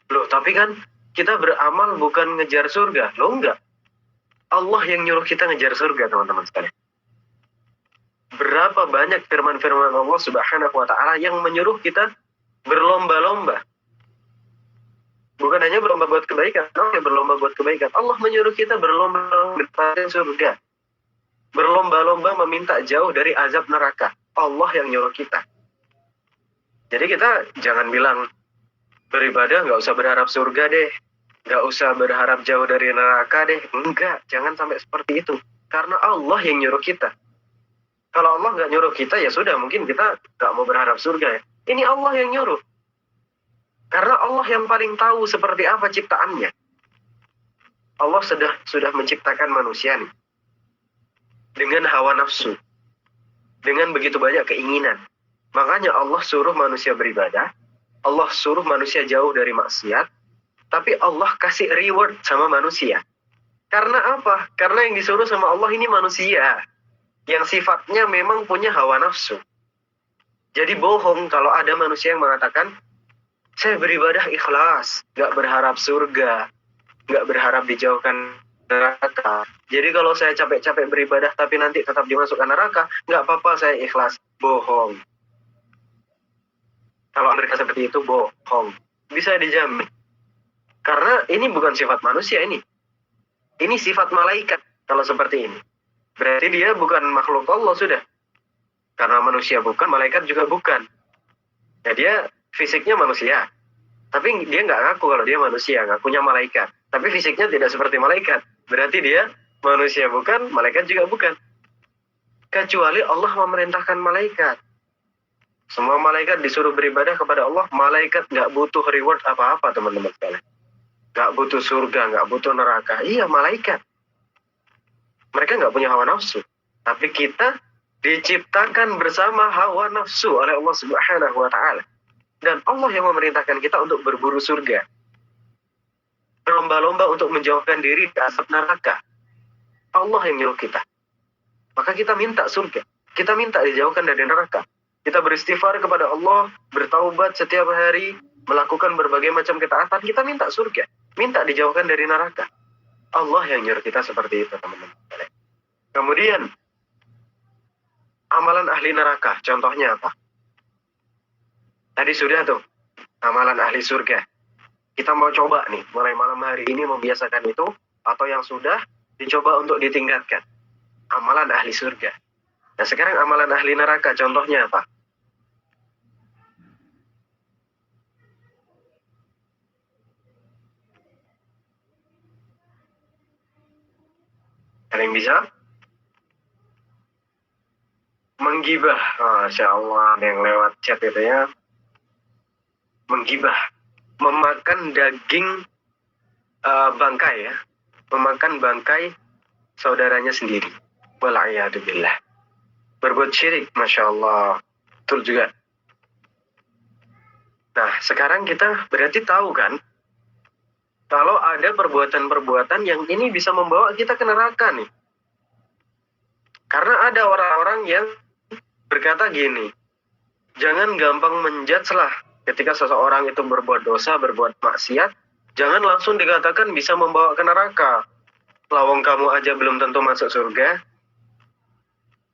Loh, tapi kan kita beramal bukan ngejar surga. Loh, enggak. Allah yang nyuruh kita ngejar surga, teman-teman sekalian. Berapa banyak firman-firman Allah Subhanahu wa taala yang menyuruh kita berlomba-lomba. Bukan hanya berlomba buat kebaikan, berlomba buat kebaikan. Allah menyuruh kita berlomba mencari surga. Berlomba-lomba meminta jauh dari azab neraka. Allah yang nyuruh kita. Jadi kita jangan bilang beribadah nggak usah berharap surga deh. Nggak usah berharap jauh dari neraka deh. Enggak, jangan sampai seperti itu. Karena Allah yang nyuruh kita. Kalau Allah nggak nyuruh kita, ya sudah, mungkin kita nggak mau berharap surga ya. Ini Allah yang nyuruh. Karena Allah yang paling tahu seperti apa ciptaannya. Allah sudah menciptakan manusia nih, dengan hawa nafsu, dengan begitu banyak keinginan. Makanya Allah suruh manusia beribadah, Allah suruh manusia jauh dari maksiat, tapi Allah kasih reward sama manusia. Karena apa? Karena yang disuruh sama Allah ini manusia, yang sifatnya memang punya hawa nafsu. Jadi bohong kalau ada manusia yang mengatakan, saya beribadah ikhlas, gak berharap surga, gak berharap dijauhkan neraka. Jadi kalau saya capek-capek beribadah tapi nanti tetap dimasukkan neraka, gak apa-apa, saya ikhlas. Bohong. Kalau mereka seperti itu, bohong. Bisa dijamin. Karena ini bukan sifat manusia ini. Ini sifat malaikat kalau seperti ini. Berarti dia bukan makhluk Allah sudah. Karena manusia bukan, malaikat juga bukan. Ya dia fisiknya manusia, tapi dia nggak ngaku kalau dia manusia, ngakunya malaikat. Tapi fisiknya tidak seperti malaikat. Berarti dia manusia bukan, malaikat juga bukan. Kecuali Allah memerintahkan malaikat. Semua malaikat disuruh beribadah kepada Allah. Malaikat nggak butuh reward apa-apa, teman-teman sekalian. Nggak butuh surga, nggak butuh neraka. Iya, malaikat. Mereka nggak punya hawa nafsu. Tapi kita diciptakan bersama hawa nafsu oleh Allah Subhanahu wa ta'ala. Dan Allah yang memerintahkan kita untuk berburu surga. Berlomba-lomba untuk menjauhkan diri dari azab neraka. Allah yang nyuruh kita. Maka kita minta surga. Kita minta dijauhkan dari neraka. Kita beristighfar kepada Allah, bertaubat setiap hari, melakukan berbagai macam ketaatan. Kita minta surga. Minta dijauhkan dari neraka. Allah yang nyuruh kita seperti itu, teman-teman. Kemudian, amalan ahli neraka. Contohnya apa? Tadi sudah tuh, amalan ahli surga. Kita mau coba nih, mulai malam hari ini membiasakan itu, atau yang sudah dicoba untuk ditingkatkan. Amalan ahli surga. Nah sekarang amalan ahli neraka, contohnya apa? Ada yang bisa? Menggibah. Masya Allah, ada yang lewat chat itu ya. Menggibah. Memakan daging bangkai ya. Memakan bangkai saudaranya sendiri. Wal'iyadzubillah. Berbuat syirik, Masya Allah. Betul juga. Nah, sekarang kita berarti tahu kan, kalau ada perbuatan-perbuatan yang ini bisa membawa kita ke neraka nih. Karena ada orang-orang yang berkata gini, jangan gampang menjudge lah ketika seseorang itu berbuat dosa, berbuat maksiat, jangan langsung dikatakan bisa membawa ke neraka. Lawang kamu aja belum tentu masuk surga.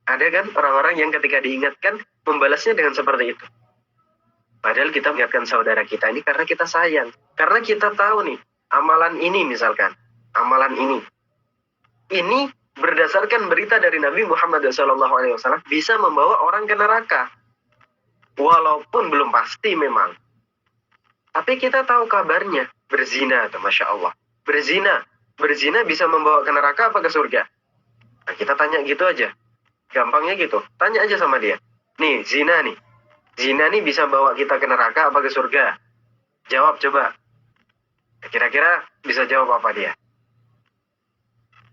Ada kan orang-orang yang ketika diingatkan membalasnya dengan seperti itu. Padahal kita mengingatkan saudara kita ini karena kita sayang. Karena kita tahu nih, amalan ini misalkan, amalan ini berdasarkan berita dari Nabi Muhammad SAW bisa membawa orang ke neraka. Walaupun belum pasti memang. Tapi kita tahu kabarnya. Berzina, Masya Allah. Berzina bisa membawa ke neraka apa ke surga? Nah, kita tanya gitu aja. Gampangnya gitu. Tanya aja sama dia. Nih, zina nih. Zina nih bisa bawa kita ke neraka apa ke surga? Jawab coba. Kira-kira bisa jawab apa dia?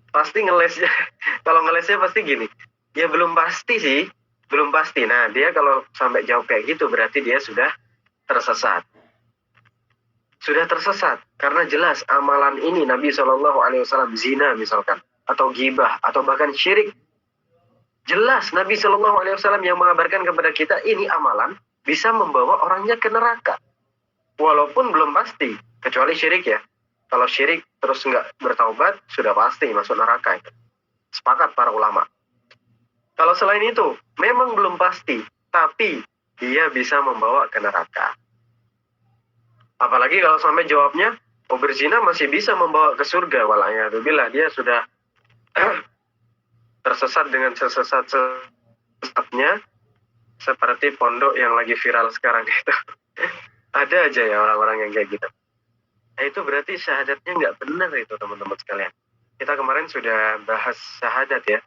Pasti ngelesnya. Kalau ngelesnya pasti gini. Ya belum pasti sih. Belum pasti. Nah, dia kalau sampai jawab kayak gitu berarti dia sudah tersesat. Sudah tersesat. Karena jelas amalan ini Nabi SAW zina misalkan. Atau gibah. Atau bahkan syirik. Jelas Nabi SAW yang mengabarkan kepada kita ini amalan bisa membawa orangnya ke neraka. Walaupun belum pasti. Kecuali syirik ya. Kalau syirik terus nggak bertaubat, sudah pasti masuk neraka itu. Sepakat para ulama. Kalau selain itu, memang belum pasti. Tapi dia bisa membawa ke neraka. Apalagi kalau sampai jawabnya, oh berzina masih bisa membawa ke surga. Wal'iyadzubillah, dia sudah tersesat dengan sesat-sesatnya. Seperti pondok yang lagi viral sekarang itu. Ada aja ya orang-orang yang kayak gitu. Nah, itu berarti syahadatnya nggak benar itu teman-teman sekalian. Kita kemarin sudah bahas syahadat ya.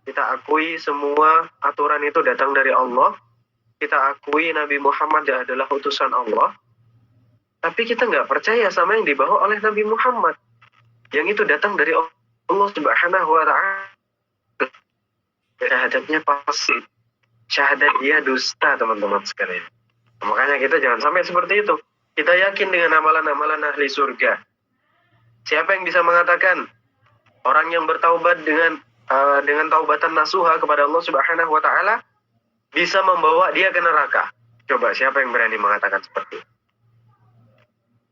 Kita akui semua aturan itu datang dari Allah. Kita akui Nabi Muhammad adalah utusan Allah. Tapi kita nggak percaya sama yang dibawa oleh Nabi Muhammad. Yang itu datang dari Allah Subhanahu wa Ta'ala. Syahadatnya palsu. Syahadat dia dusta teman-teman sekalian. Makanya kita jangan sampai seperti itu. Kita yakin dengan amalan-amalan ahli surga. Siapa yang bisa mengatakan orang yang bertaubat dengan taubatan nasuha kepada Allah Subhanahu wa Ta'ala bisa membawa dia ke neraka? Coba siapa yang berani mengatakan seperti itu?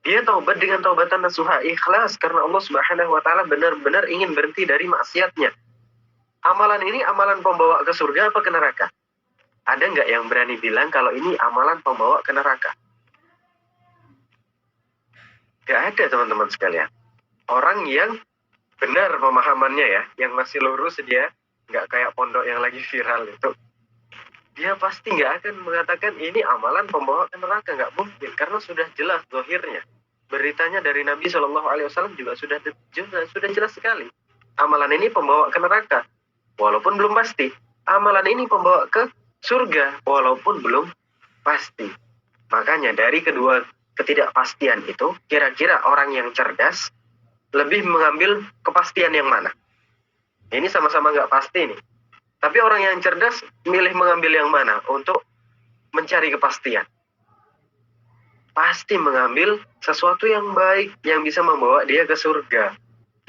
Dia taubat dengan taubatan nasuha, ikhlas karena Allah Subhanahu wa Ta'ala benar-benar ingin berhenti dari maksiatnya. Amalan ini amalan pembawa ke surga apa ke neraka? Ada nggak yang berani bilang kalau ini amalan pembawa ke neraka? Gak ada teman-teman sekalian. Orang yang benar pemahamannya ya, yang masih lurus dia, nggak kayak pondok yang lagi viral itu, dia pasti nggak akan mengatakan ini amalan pembawa ke neraka. Nggak mungkin, karena sudah jelas zahirnya. Beritanya dari Nabi SAW juga sudah jelas sekali. Amalan ini pembawa ke neraka, walaupun belum pasti. Amalan ini pembawa ke surga, walaupun belum pasti. Makanya dari kedua ketidakpastian itu, kira-kira orang yang cerdas lebih mengambil kepastian yang mana? Ini sama-sama nggak pasti nih. Tapi orang yang cerdas milih mengambil yang mana untuk mencari kepastian? Pasti mengambil sesuatu yang baik yang bisa membawa dia ke surga.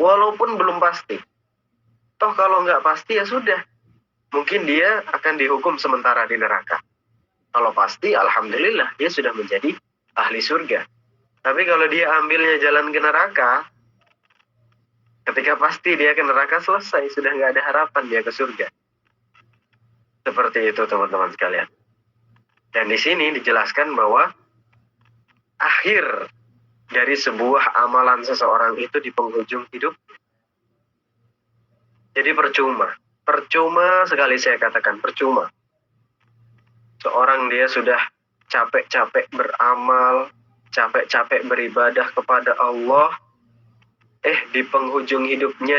Walaupun belum pasti. Toh kalau nggak pasti ya sudah. Mungkin dia akan dihukum sementara di neraka. Kalau pasti, alhamdulillah dia sudah menjadi ahli surga. Tapi kalau dia ambilnya jalan ke neraka, ketika pasti dia ke neraka selesai, sudah nggak ada harapan dia ke surga. Seperti itu teman-teman sekalian. Dan di sini dijelaskan bahwa akhir dari sebuah amalan seseorang itu di penghujung hidup. Jadi percuma sekali saya katakan, percuma. Seorang dia sudah capek-capek beramal, capek-capek beribadah kepada Allah, di penghujung hidupnya